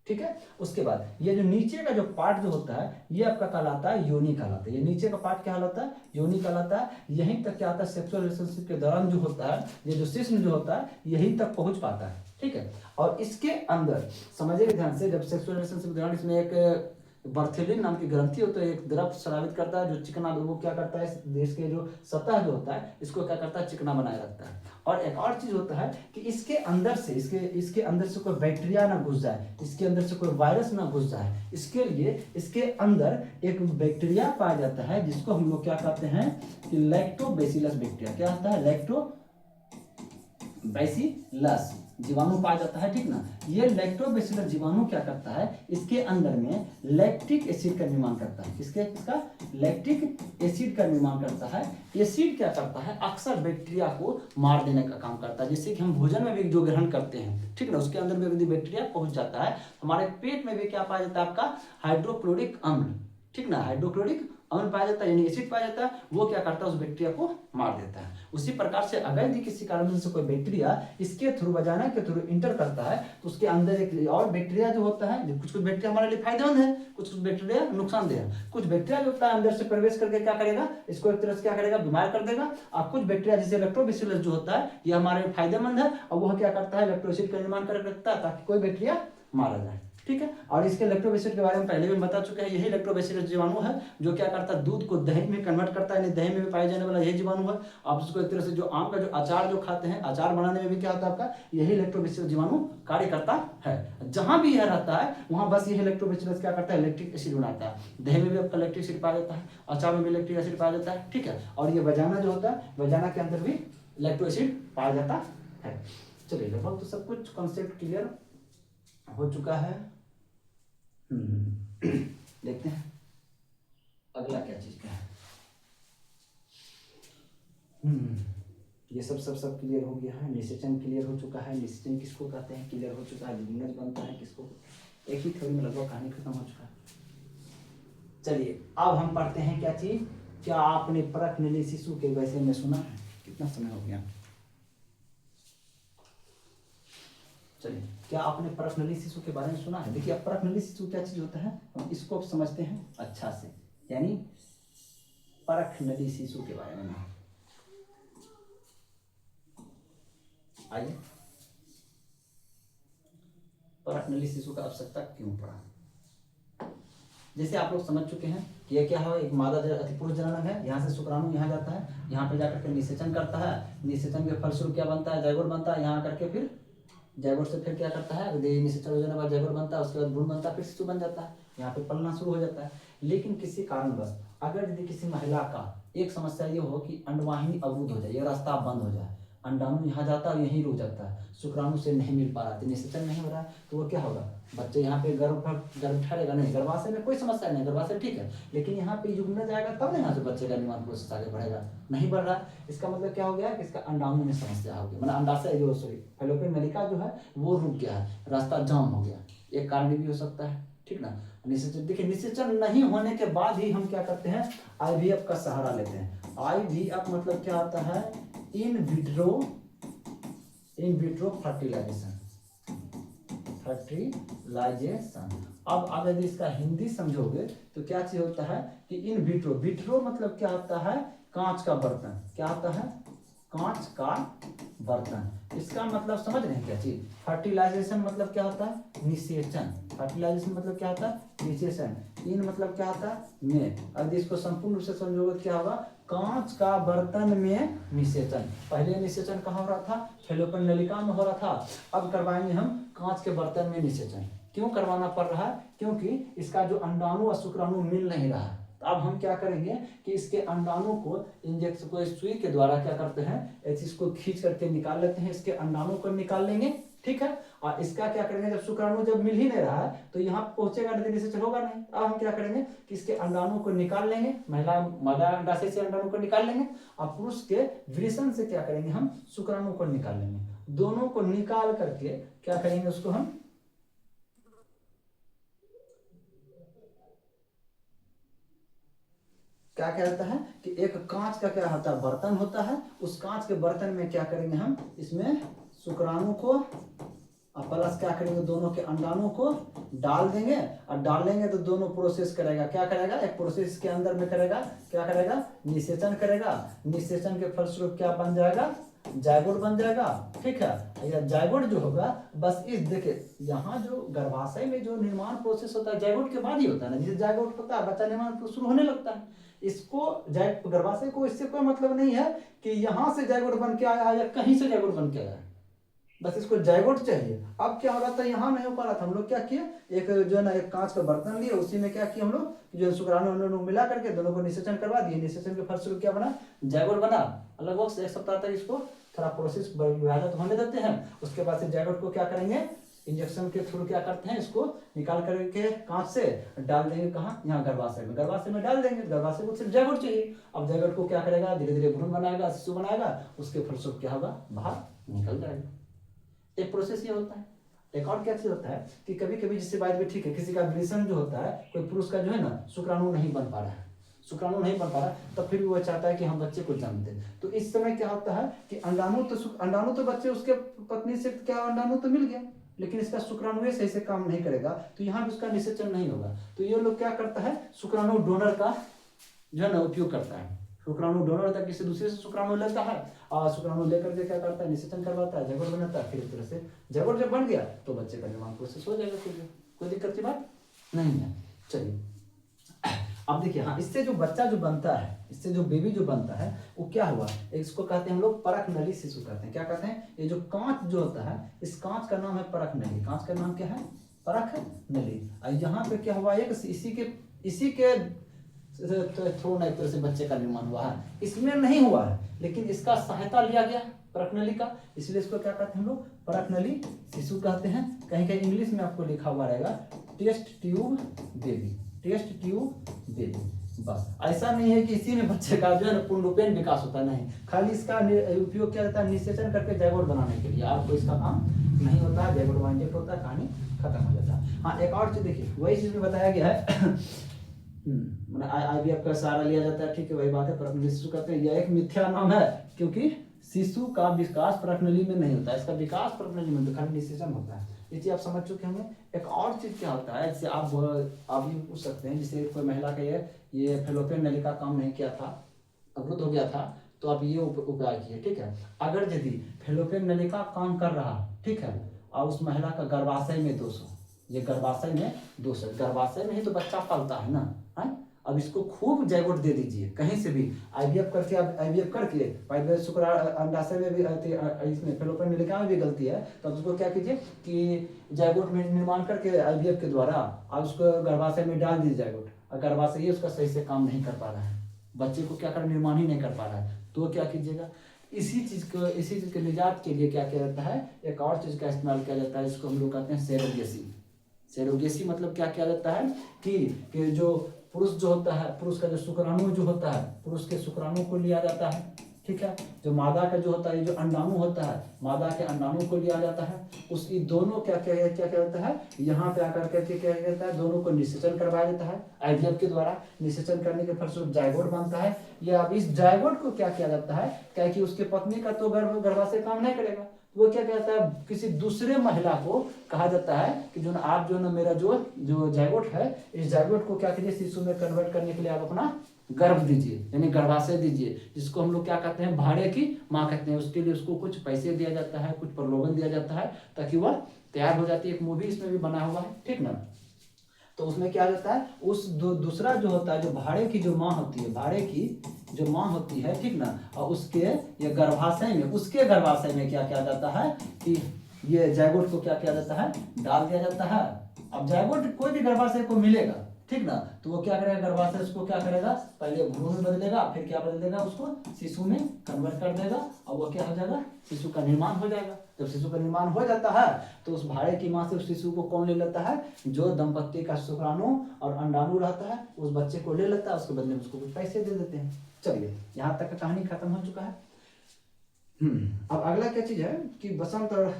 [SPEAKER 1] ठीक है, उसके बाद ये जो नीचे का जो पार्ट जो होता है, ये आपका कहलाता है योनि कहलाता है। ये नीचे का पार्ट क्या कहलाता है, योनि कहलाता है। यहीं तक क्या आता है, सेक्सुअल रिलेशनशिप के दौरान जो होता है, ये जो शिश्न जो होता है यहीं तक पहुंच पाता है। ठीक है, और इसके अंदर समझिए ध्यान से, जब सेक्सुअल रिलेशनशिप के दौरान इसमें एक बर्थेलिन नाम की ग्रंथि होता है, एक द्रव स्रावित करता है जो चिकना, वो क्या करता है, देश के जो सतह जो होता है इसको क्या करता है, चिकना बनाए रखता है। और एक और चीज होता है कि इसके अंदर से इसके अंदर से कोई बैक्टीरिया ना घुस जाए, इसके अंदर से कोई वायरस ना घुस जाए, इसके लिए इसके अंदर एक बैक्टीरिया पाया जाता है, जिसको हम लोग क्या कहते हैं कि लैक्टोबैसिलस बैक्टीरिया। क्या होता है, लैक्टोबैसिलस जीवाणु पाया जाता है। ठीक ना, ये लैक्टोबैसिलस जीवाणु क्या करता है, इसके अंदर में लैक्टिक एसिड का निर्माण करता है। इसका लैक्टिक एसिड का निर्माण करता है। एसिड क्या करता है, अक्सर बैक्टीरिया को मार देने का काम करता है। जैसे कि हम भोजन में भी जो ग्रहण करते हैं, ठीक ना, उसके अंदर में यदि बैक्टीरिया पहुंच जाता है, हमारे पेट में भी क्या पाया जाता है, आपका हाइड्रोक्लोरिक अम्ल। ठीक ना, हाइड्रोक्लोरिक अम्ल पाया जाता है, यानी एसिड पाया जाता है, वो क्या करता है, उस बैक्टीरिया को मार देता है। उसी प्रकार से अगर यदि किसी कारण से कोई बैक्टीरिया इसके थ्रू, वजाना के थ्रू इंटर करता है, तो उसके अंदर एक और बैक्टीरिया जो होता है, कुछ बैक्टीरिया हमारे लिए फायदेमंद है, कुछ बैक्टीरिया नुकसानदेह है। कुछ बैक्टीरिया जो होता है अंदर से प्रवेश करके क्या करेगा, इसको एक तरह से क्या करेगा, बीमार कर देगा। और कुछ बैक्टीरिया जैसे लैक्टोबैसिलस जो होता है, ये हमारे फायदेमंद है, और वह क्या करता है, लैक्टो एसिड का निर्माण कर रखता है ताकि कोई बैक्टीरिया मारा जाए। ठीक है, और इसके लैक्टोबैसिलस के बारे में पहले भी बता चुके हैं। यही लैक्टोबैसिलस जीवाणु है जो क्या करता है, दूध को दही में कन्वर्ट करता है, दही में पाए जाने वाला यही जीवाणु है। आप इसको एक तरह से जो आम का जो अचार जो खाते हैं, अचार बनाने में भी क्या होता है आपका, यही लैक्टोबैसिलस जीवाणु कार्य करता है। जहां भी यह रहता है वहां बस यही लैक्टोबैसिलस क्या करता है, लैक्टिक एसिड बनाता है। दही में भी आपका लैक्टिक एसिड पाया जाता है, अचार में भी लैक्टिक एसिड पाया जाता है। ठीक है, और ये वजाना जो होता है, वजाना के अंदर भी लैक्टो एसिड पाया जाता है। चलिए, लगभग तो सब कुछ कॉन्सेप्ट क्लियर हो चुका है। देखते हैं अगला क्या चीज का है। ये सब क्लियर हो गया है। निषेचन क्लियर हो चुका है। निषेचन किसको कहते हैं, क्लियर हो चुका है। लिंगज बनता है किसको, एक ही थ्योरी में लगभग कहानी खत्म हो चुका है। चलिए, अब हम पढ़ते हैं क्या चीज, क्या आपने परख नली शिशु के वैसे में सुना है, कितना समय हो गया। चलिए, क्या आपने परख नली शिशु के बारे में सुना है। देखिए, अब परख नली शिशु क्या चीज होता है, हम इसको अब समझते हैं अच्छा से। यानी परख नली शिशु के बारे में आइए। परख नली शिशु का आवश्यकता क्यों पड़ा। जैसे आप लोग समझ चुके हैं कि ये क्या है, एक मादा पुरुष जननक है, यहाँ से शुक्राणु यहाँ जाता है, यहाँ पे जाकर के निषेचन करता है, निषेचन के फलस्वरूप क्या बनता है, जायगोट बनता है, यहाँ करके फिर जायगोट से फिर क्या करता है, निषेचन हो जाने के बाद जायगोट बनता है, उसके बाद भ्रूण बनता है, फिर शिशु बन जाता है, यहाँ पे पलना शुरू हो जाता है। लेकिन किसी कारणवश अगर यदि किसी महिला का एक समस्या ये हो कि अंडवाहिनी अवरुद्ध हो जाए, ये रास्ता बंद हो जाए, अंडाणु यहाँ जाता है यहीं रुक जाता है, शुक्राणु से नहीं मिल पा रहा है, निषेचन नहीं हो रहा है, तो वो क्या होगा, बच्चे यहाँ पे गर्भ ठहरेगा नहीं, गर्भाशय में कोई समस्या नहीं, गर्भाशय ठीक है, लेकिन यहाँ पे युग्म जाएगा तब ना यहाँ से बच्चे का निर्माण प्रोसेस आगे बढ़ेगा, नहीं बढ़ रहा है। इसका मतलब क्या हो गया कि इसका अंडाणु में समस्या हो गई, मतलब अंडाशय जो सॉरी फैलोपियन नलिका जो है वो रुक गया है, रास्ता जाम हो गया, एक कारण भी हो सकता है, ठीक ना। निषेचन देखिए, निषेचन नहीं होने के बाद ही हम क्या करते हैं, आईवीएफ का सहारा लेते हैं। आईवीएफ मतलब क्या आता है, इन विट्रो फर्टिलाइजेशन। अब अगर यदि इसका हिंदी समझोगे तो क्या चीज होता है कि इन विट्रो मतलब क्या होता है, कांच का बर्तन, क्या होता है, कांच का बर्तन। इसका मतलब समझ रहे हैं क्या चीज, फर्टिलाइजेशन मतलब क्या होता है, निषेचन, फर्टिलाइजेशन मतलब क्या होता है, निषेचन, इन मतलब क्या होता है, में। अगर इसको संपूर्ण रूप से समझोगे तो क्या होगा, कांच का बर्तन में निषेचन। पहले निषेचन कहाँ हो रहा था, फैलोपियन नलिका में हो रहा था, अब करवाएंगे हम कांच के बर्तन में निषेचन। क्यों करवाना पड़ रहा है, क्योंकि इसका जो अंडाणु और शुक्राणु मिल नहीं रहा है। तो अब हम क्या करेंगे कि इसके अंडाणु को इंजेक्शन को सुई के द्वारा क्या करते हैं, इसको खींच करके निकाल लेते हैं, इसके अंडाणु को निकाल लेंगे, ठीक है। और इसका क्या करेंगे, जब शुक्राणु जब मिल ही नहीं रहा है तो यहाँ पहुंचेगा नहीं, निषेचन होगा नहीं। अब हम क्या करेंगे कि इसके अंडाणु को निकाल लेंगे, मादा अंडाशय से अंडाणु को निकाल लेंगे, और पुरुष के वृषण से क्या करेंगे, हम शुक्राणु को निकाल लेंगे। दोनों को निकाल करके क्या करेंगे, उसको हम क्या कहता है कि एक कांच का क्या होता है, बर्तन होता है, उस कांच के बर्तन में क्या करेंगे हम, इसमें शुक्राणु को और प्लस क्या करेंगे, दोनों के अंडाणु को डाल देंगे, और डालेंगे तो दोनों प्रोसेस करेगा, क्या करेगा, एक प्रोसेस के अंदर में करेगा, क्या करेगा, निषेचन करेगा, निषेचन के फलस्वरूप क्या बन जाएगा, जायगोट बन जाएगा, ठीक है। या जायगोट जो होगा, बस इस देखिए यहाँ जो गर्भाशय में जो निर्माण प्रोसेस होता है जायगोट के बाद ही होता है ना, जिसे जायगोट होता है बच्चा निर्माण शुरू होने लगता है। इसको गर्भाशय को इससे कोई मतलब नहीं है कि यहाँ से जायगोट बन के आया या कहीं से जायगोट बन के आया, बस इसको जायगोट चाहिए। अब क्या हो रहा था, यहाँ नहीं हो पा रहा था, हम लोग क्या किए, एक जो है ना एक कांच का बर्तन लिए, उसी में क्या किए हम लोग, जो शुक्राणु मिला करके दोनों को निषेचन करवा दिए, निषेचन के फलस्वरूप क्या बना, जायगोट बना। लगभग 1 सप्ताह तक इसको थोड़ा प्रोसेस विभाजित होने देते हैं, उसके बाद से जायगोट को क्या करेंगे, इंजेक्शन के थ्रू क्या करते हैं, इसको निकाल करके कांच से डाल देंगे, कहाँ, यहाँ गर्भाशय में, गर्भाशय में डाल देंगे, गर्भाशय को सिर्फ जायगोट चाहिए। अब जायगोट को क्या करेगा, धीरे धीरे भ्रूण बनाएगा, शिशु बनाएगा, उसके फलस्वरूप क्या होगा, बाहर निकल जाएगा। एक प्रोसेस ये होता है। एक और क्या चीज होता है कि कभी कभी जिससे बात भी ठीक है, किसी का वृषण जो होता है, कोई पुरुष का जो है ना शुक्राणु नहीं बन पा रहा है, शुक्राणु नहीं बन पा रहा, तो फिर भी वो चाहता है कि हम बच्चे को जन्म दें। तो इस समय क्या होता है कि अंडाणु तो बच्चे उसके पत्नी से क्या अंडाणु तो मिल गया, लेकिन इसका शुक्राणु सही से काम नहीं करेगा, तो यहाँ भी उसका निषेचन नहीं होगा। तो ये लोग क्या करता है, शुक्राणु डोनर का जो है ना उपयोग करता है, शुक्राणु डोनर होता है, किसी दूसरे से शुक्राणु लेता है, और शुक्राणु लेकर के क्या करता है, निषेचन करवाता है, जायगोट बनाता है, फिर इस तरह से जायगोट जब बन गया तो बच्चे का निर्माण प्रोसेस हो जाएगा, फिर कोई दिक्कत की बात नहीं है। चलिए अब देखिए, हाँ, इससे जो बच्चा जो बनता है, इससे जो बेबी जो बनता है, वो क्या हुआ, इसको कहते हैं हम लोग परख नली शिशु कहते हैं। क्या कहते हैं, ये जो कांच जो होता है, इस कांच का नाम है परख नली, कांच का नाम क्या है, परख नली। यहाँ पे क्या हुआ, एक इसी के थ्रू एक तरह से बच्चे का निर्माण हुआ है, इसमें नहीं हुआ है, लेकिन इसका सहायता लिया गया परख नली का, इसलिए इसको क्या कहते हैं हम लोग, परख नली शिशु कहते हैं। कहीं कहीं इंग्लिश में आपको लिखा हुआ रहेगा test tube baby, test tube baby. बस ऐसा नहीं है कि इसी में बच्चे का जो है पूर्णरूपेण विकास होता नहीं, खाली इसका उपयोग किया जाता है निषेचन करके जायगोट बनाने के लिए, आपको इसका काम नहीं होता है, जायगोट इंजेक्ट होता है, कहानी खत्म हो जाता है। हाँ, एक और चीज देखिए, वही चीज में बताया गया है आईवीएफ का सहारा लिया जाता है, ठीक है, वही बात है, परख नली शिशु कहते हैं। यह एक मिथ्या नाम है, क्योंकि शिशु का विकास परख नली में नहीं होता है, इसका विकास परख नली में खाली निषेचन होता है। ये चीज आप समझ चुके होंगे। एक और चीज क्या होता है, जैसे आप ये पूछ सकते हैं, जैसे कोई महिला का ये फैलोपियन नली का काम नहीं किया था, अवरुद्ध हो गया था, तो आप ये उपाय किए, ठीक है। अगर यदि फैलोपियन नली का काम कर रहा, ठीक है, और उस महिला का गर्भाशय में दोष हो, ये गर्भाशय में दोष है, गर्भाशय में ही तो बच्चा पलता है ना, है। अब इसको खूब जायगोट दे दीजिए कहीं से भी, आईवीएफ करके, अब आईवीएफ करके पहले अंडाशय में भी इसमें फेलोपियन नलिका में भी गलती है, तो उसको क्या कीजिए कि जायगोट में निर्माण करके आईवीएफ के द्वारा अब उसको गर्भाशय में डाल दीजिए जायगोट, और गर्भाशय ही उसका सही से काम नहीं कर पा रहा है, बच्चे को क्या कर निर्माण ही नहीं कर पा रहा है, तो क्या कीजिएगा, इसी चीज के निजात के लिए क्या किया जाता है, एक और चीज का इस्तेमाल किया जाता है, इसको हम लोग कहते हैं सेरोगेसी। सेरोगेसी मतलब क्या किया जाता है कि जो पुरुष जो होता है, पुरुष का जो शुक्राणु जो होता है, पुरुष के शुक्राणु को लिया जाता है, ठीक है, जो मादा का जो होता है, जो अंडाणु होता है, मादा के अंडाणु को लिया जाता है, उसकी दोनों क्या होता है, यहाँ पे आकर करके क्या जाता है, दोनों को निषेचन करवाया जाता है आईवीएफ के द्वारा, निषेचन करने के फलस्वरूप जायगोट बनता है, या अब इस जायगोट को क्या किया जाता है, क्या कि उसके पत्नी का तो गर्भाशय काम नहीं करेगा, वो क्या कहता है, किसी दूसरे महिला को कहा जाता है कि जो आप जो ना मेरा जो जायगोट है, इस जायगोट को क्या कीजिए, शिशु में कन्वर्ट करने के लिए आप अपना गर्भ दीजिए, यानी गर्भाशय दीजिए, जिसको हम लोग क्या कहते हैं, भाड़े की माँ कहते हैं, उसके लिए उसको कुछ पैसे दिया जाता है, कुछ प्रलोभन दिया जाता है, ताकि वह तैयार हो जाती है। एक मूवी इसमें भी बना हुआ है, ठीक ना। तो उसमें क्या होता है, उस दूसरा जो होता है, जो भाड़े की जो माँ होती है, भाड़े की जो माँ होती है, ठीक ना, और उसके ये गर्भाशय में, उसके गर्भाशय में क्या किया जाता है कि ये जायगोट को क्या किया जाता है, डाल दिया जाता है। अब जायगोट कोई भी गर्भाशय को मिलेगा, ठीक ना, तो वो क्या करेगा, गर्भाशय उसको क्या करेगा, पहले भ्रूण में बदलेगा, फिर क्या बदल देगा, उसको शिशु में कन्वर्ट कर देगा, और वो क्या हो जाएगा, शिशु का निर्माण हो जाएगा। जब शिशु का निर्माण हो जाता है तो उस भाड़े की माँ से उस शिशु को कौन ले लेता है, जो दंपत्ति का शुक्राणु और अंडाणु रहता है, उस बच्चे को ले लेता है, उसके बदले में उसको कुछ पैसे दे देते हैं। चलिए, यहाँ तक का कहानी खत्म हो चुका है। अब अगला क्या चीज है कि बसंत और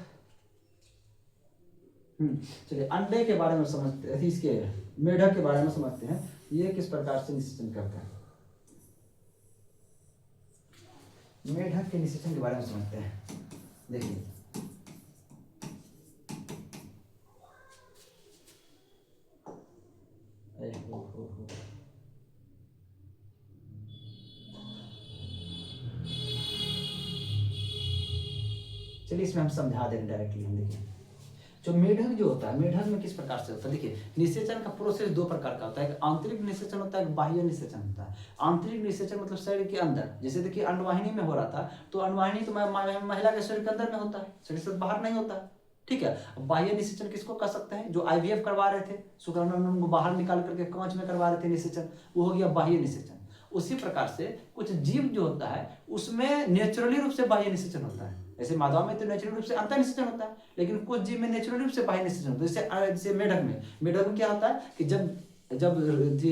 [SPEAKER 1] चलिए अंडे के बारे में समझते हैं, इसके मेढक के बारे में समझते हैं, ये किस प्रकार से निषेचन करता है। मेढक के निषेचन के बारे में समझते हैं। देखिए, चलिए इसमें हम समझा दे रहे डायरेक्टली। हम देखिए, जो मेढक जो होता है, मेढक में किस प्रकार से होता है, देखिए निषेचन का प्रोसेस दो प्रकार का होता है, एक आंतरिक निषेचन होता है, एक बाह्य निषेचन होता है। आंतरिक निषेचन मतलब शरीर के अंदर, जैसे देखिए अंडवाहिनी में हो रहा था, तो अंडवाहिनी तो महिला के शरीर के अंदर में होता है, शरीर से बाहर नहीं होता, ठीक है। बाह्य निषेचन किसको कर सकते हैं, जो आईवीएफ करवा रहे थे, शुक्राणु को बाहर निकाल करके कांच में करवा रहे थे निषेचन, वो हो गया बाह्य निषेचन। उसी प्रकार से कुछ जीव जो होता है उसमें नेचुरली रूप से बाह्य निषेचन होता है, जैसे माधव में तो नेचुरल रूप से अंतर निषेचन होता है, लेकिन कुछ जीव में नेचुरल रूप से बाह्य निषेचन होता है। जैसे मेढक में क्या होता है कि जब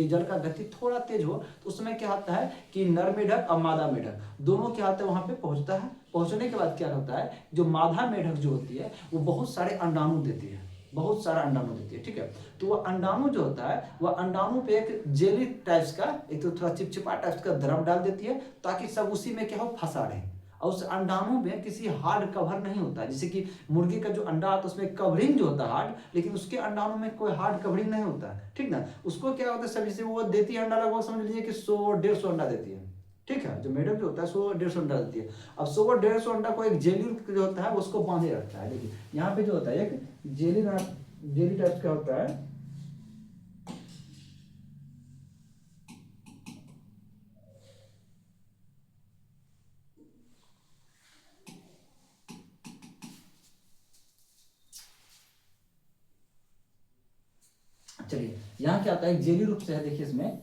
[SPEAKER 1] जल का गति थोड़ा तेज हो तो उसमें क्या होता है कि नर मेढक और मादा मेढक दोनों क्या होता है, वहां पे पहुंचता है। पहुंचने के बाद क्या होता है, जो मादा मेढक जो होती है वो बहुत सारे अंडाणु देती है, बहुत सारा अंडाणु देती है, ठीक है। तो वह अंडाणु जो होता है, वह अंडाणु पे एक जेली टाइप्स का, एक तो थोड़ा चिपचिपा टाइप्स का द्रव डाल देती है, ताकि सब उसी में क्या हो, फंसा रहे। और उस अंडाणु में किसी हार्ड कवर नहीं होता है, जैसे कि मुर्गी का जो अंडा आता है उसमें कवरिंग जो होता है हार्ड, लेकिन उसके अंडाणु में कोई हार्ड कवरिंग नहीं होता है, ठीक ना। उसको क्या होता है, सब जैसे वो देती है अंडा, लगभग समझ लीजिए कि 100-150 अंडा देती है, ठीक है। जो मेढक जो होता है 100-150 अंडा देती है। अब 100-150 अंडा को एक जेली जो होता है उसको बांधे रखता है। देखिए यहाँ पे जो होता है एक जेली टाइप का होता है, चलिए यहाँ क्या होता है, जेली रूप से है, देखिए इसमें,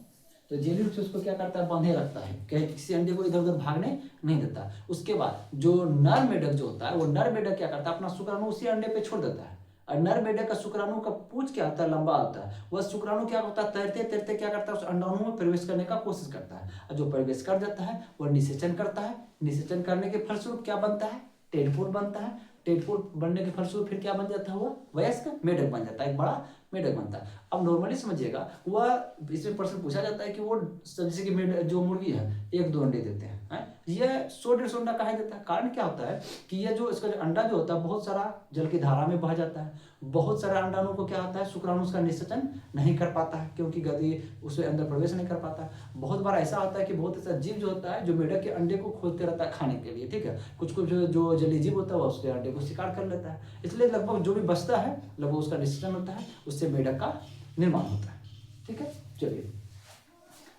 [SPEAKER 1] तो जेली रूप से उसको क्या करता है, बांधे रखता है, किसी अंडे को इधर उधर भागने नहीं देता। उसके बाद जो नर मेढक जो होता है, वो नर मेढक क्या करता है, अपना शुक्राणु उसी अंडे पे छोड़ देता है। और नर मेढक का शुक्राणु का पूंछ क्या होता है, लंबा होता है, वह शुक्राणु क्या होता है, तैरते तैरते क्या करता है, उस अंडाणु में प्रवेश करने का कोशिश करता है, और जो प्रवेश कर जाता है वह निषेचन करता है। निषेचन करने के फलस्वरूप क्या बनता है, टेडपोल बनता है। टेडपोल बनने के फलस्वरूप फिर क्या बन जाता है, वो वयस्क मेढक बन जाता है, एक बड़ा मेढक बनता है। अब नॉर्मली समझिएगा, वह इसमें प्रश्न पूछा जाता है कि वो जैसे कि जो मुर्गी है 1-2 अंडे देते हैं, ये 100-150 अंडा काहे देता है? कारण क्या होता है कि ये जो इसका जो अंडा जो होता है बहुत सारा जल की धारा में बह जाता है, बहुत सारा अंडाणु को क्या होता है, शुक्राणु उसका निषेचन नहीं कर पाता है, क्योंकि गति उसके अंदर प्रवेश नहीं कर पाता है। बहुत बार ऐसा होता है कि बहुत ऐसा जीव जो होता है जो मेढक के अंडे को खोदते रहता है खाने के लिए, ठीक है, कुछ कुछ जो जलीय जीव होता है वो उसके अंडे को शिकार कर लेता है, इसलिए लगभग जो भी बचता है लगभग उसका निषेचन होता है, उससे मेढक का निर्माण होता है। ठीक है, चलिए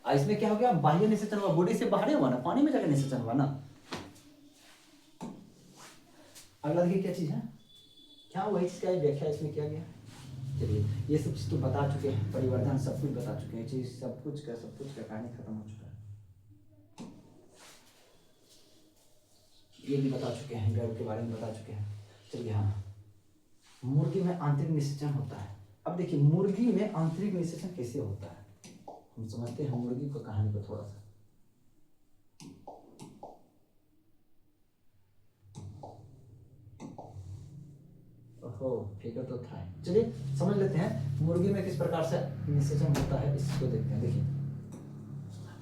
[SPEAKER 1] इसमें क्या हो गया, बाह्य निषेचन हुआ, बॉडी से बाहर हुआ ना, पानी में जाकर निषेचन हुआ ना। अगला देखिए क्या चीज है, क्या वही चीज का व्याख्या इसमें किया गया। चलिए ये सब चीज तो बता चुके हैं, परिवर्धन सब कुछ बता चुके हैं, चीज सब कुछ का कहानी खत्म हो चुका है, ये भी बता चुके हैं, गर्भ के बारे में बता चुके हैं। चलिए हाँ, मुर्गी में आंतरिक निषेचन होता है। अब देखिए मुर्गी में आंतरिक निषेचन कैसे होता है, हम समझते हैं मुर्गी को कहानी को थोड़ा सा। ओहो फिगर तो था, चलिए समझ लेते हैं मुर्गी में किस प्रकार से निषेचन होता है, इसको देखते हैं। देखिए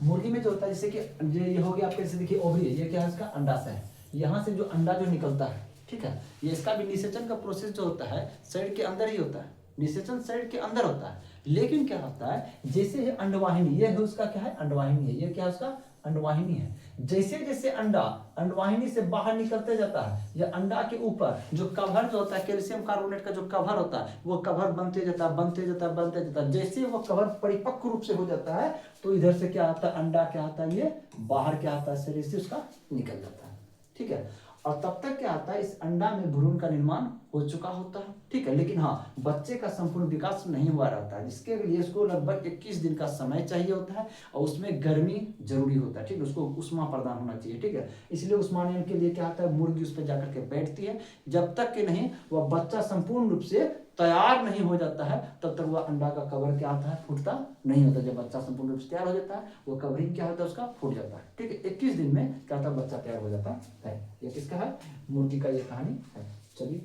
[SPEAKER 1] मुर्गी में जो होता है जैसे कि ये हो गया आपके, जैसे देखिए ओवरी है, ये क्या है इसका अंडाशय है, यहाँ से जो अंडा जो निकलता है, ठीक है, ये इसका भी निषेचन का प्रोसेस जो होता है शरीर के अंदर ही होता है, निषेचन शरीर के अंदर होता है। लेकिन क्या होता है जैसे ये अंडवाहिनी, ये है उसका क्या है, अंडवाहिनी है, ये क्या है उसका अंडवाहिनी है, जैसे जैसे अंडा अंडवाहिनी से बाहर निकलते जाता है, या अंडा के ऊपर जो कवर जो होता है कैल्शियम कार्बोनेट का जो कवर होता है वो कवर बनते जाता है, बनते जाता है, बनते जाता है, जैसे वो कवर परिपक्व रूप से हो जाता है तो इधर से क्या आता है, अंडा क्या आता है, ये बाहर क्या आता है, शरीर से उसका निकल जाता है। ठीक है, और तब तक क्या आता है, इस अंडा में भ्रूण का निर्माण हो चुका होता है। ठीक है, लेकिन हाँ बच्चे का संपूर्ण विकास नहीं हुआ रहता है, जिसके लिए उसको लगभग 21 दिन का समय चाहिए होता है, और उसमें गर्मी जरूरी होता है। ठीक है, उसको उष्मा प्रदान होना चाहिए। ठीक है, इसलिए उष्मानयन के लिए क्या होता है, मुर्गी उस पर जाकर के बैठती है, जब तक कि नहीं वह बच्चा संपूर्ण रूप से तैयार नहीं हो जाता है तब तक वह अंडा का कवर क्या आता है, फूटता नहीं होता। जब बच्चा संपूर्ण रूप से तैयार हो जाता है वो कवरिंग क्या होता है, उसका फूट जाता है। ठीक है, 21 दिन में क्या होता है, बच्चा तैयार हो जाता है। ये किसका है, मुर्गी का ये कहानी है। चलिए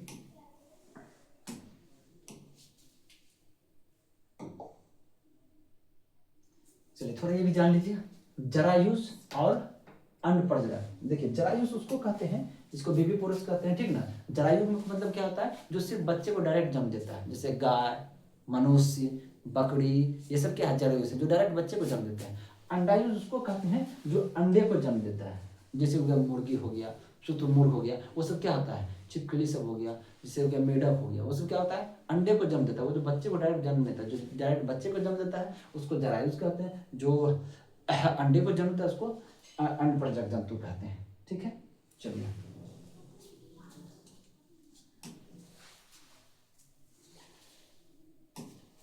[SPEAKER 1] चलिए थोड़ा ये भी जान लीजिए, जरायुष और अनप्रजनन। देखिए जरायुष उसको कहते हैं जिसको बेबी पुरुष कहते हैं, ठीक ना। जरायु में मतलब क्या होता है, जो सिर्फ बच्चे को डायरेक्ट जन्म देता है, जैसे गाय, मनुष्य, बकरी, ये सब क्या है, जरायुष है, जो डायरेक्ट बच्चे को जन्म देते हैं। अंडायुष उसको कहते हैं जो अंडे को जन्म देता है, जैसे हो गया मुर्गी हो गया, शुतुरमुर्ग हो गया, वो सब क्या होता है, छिपकली सब हो गया, जैसे हो गया मेढक हो गया, वो सब क्या होता है, अंडे को जन्म देता है। वो जो बच्चे को डायरेक्ट जन्म देता है, जो डायरेक्ट बच्चे को जन्म देता है उसको जरायुष कहते हैं, जो अंडे को जन्म देता है उसको अनप्रजनक जंतु कहते हैं। ठीक है, चलिए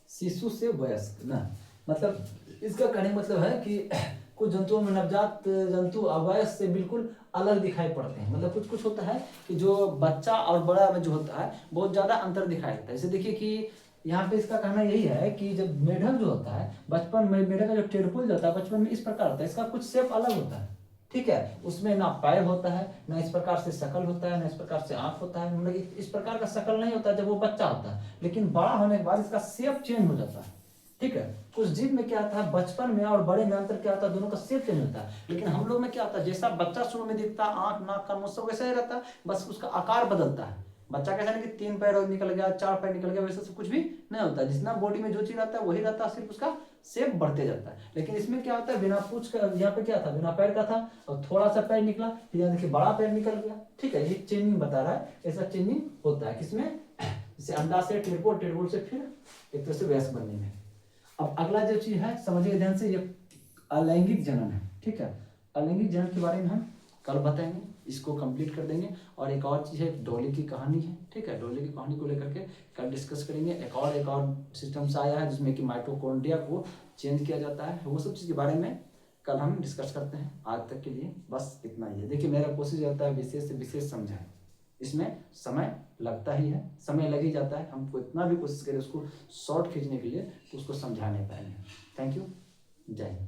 [SPEAKER 1] शिशु से वयस्क ना, मतलब इसका कहने मतलब है कि कुछ जंतुओं में नवजात जंतु अवयस्क से बिल्कुल अलग दिखाई पड़ते हैं। मतलब कुछ कुछ होता है कि जो बच्चा और बड़ा में जो होता है बहुत ज्यादा अंतर दिखाई देता है। जैसे देखिए कि यहाँ पे इसका कहना यही है कि जब मेढक जो होता है बचपन में, मेढक का जो टेडपोल जो होता है बचपन में इस प्रकार होता है, इसका कुछ शेप अलग होता है। ठीक है, उसमें ना पैर होता है, ना इस प्रकार से शकल होता है, ना इस प्रकार से आंख होता है, मतलब इस प्रकार का शकल नहीं होता जब वो बच्चा होता है, लेकिन बड़ा होने के बाद इसका शेप चेंज हो जाता है। ठीक है, कुछ जीव में क्या होता है, बचपन में और बड़े में अंतर क्या होता है, दोनों का शेप चेंज होता है। लेकिन हम लोग में क्या होता है, जैसा बच्चा शुरू में दिखता है, आंख नाक कान मुंह सब वैसा ही रहता है, बस उसका आकार बदलता है। बच्चा कैसा नहीं कि 3 पैर निकल गया, 4 पैर निकल गया, वैसा सब कुछ भी नहीं होता। जितना बॉडी में जो चीज रहता है वही रहता है, सिर्फ उसका शेप बढ़ते जाता है। लेकिन इसमें क्या होता है, बिना पूंछ का, यहाँ पे क्या था, बिना पैर का था और थोड़ा सा पैर निकला, फिर यहाँ देखिए बड़ा पैर निकल गया। ठीक है, ये चेंजिंग बता रहा है, ऐसा चेंजिंग होता है किसमें, जैसे अंडा से टेडपोल, टेडपोल से फिर एक तरह से वयस्क बनने में। अब अगला जो चीज है समझिए ध्यान से, ये अलैंगिक जनन है। ठीक है, अलैंगिक जनन के बारे में हम कल बताएंगे, इसको कंप्लीट कर देंगे। और एक और चीज है, डॉली की कहानी है। ठीक है, डॉली की कहानी को लेकर के कल डिस्कस करेंगे। एक और सिस्टम से आया है जिसमें कि माइटोकॉन्ड्रिया को चेंज किया जाता है, वो सब चीज के बारे में कल हम डिस्कस करते हैं। आज तक के लिए बस इतना ही है। देखिए मेरा कोशिश रहता है विशेष से विशेष समझाएं, इसमें समय लगता ही है, समय लग ही जाता है। हमको इतना भी कोशिश करें उसको शॉर्ट खींचने के लिए तो उसको समझा नहीं पाएंगे। थैंक यू, जय हिंद।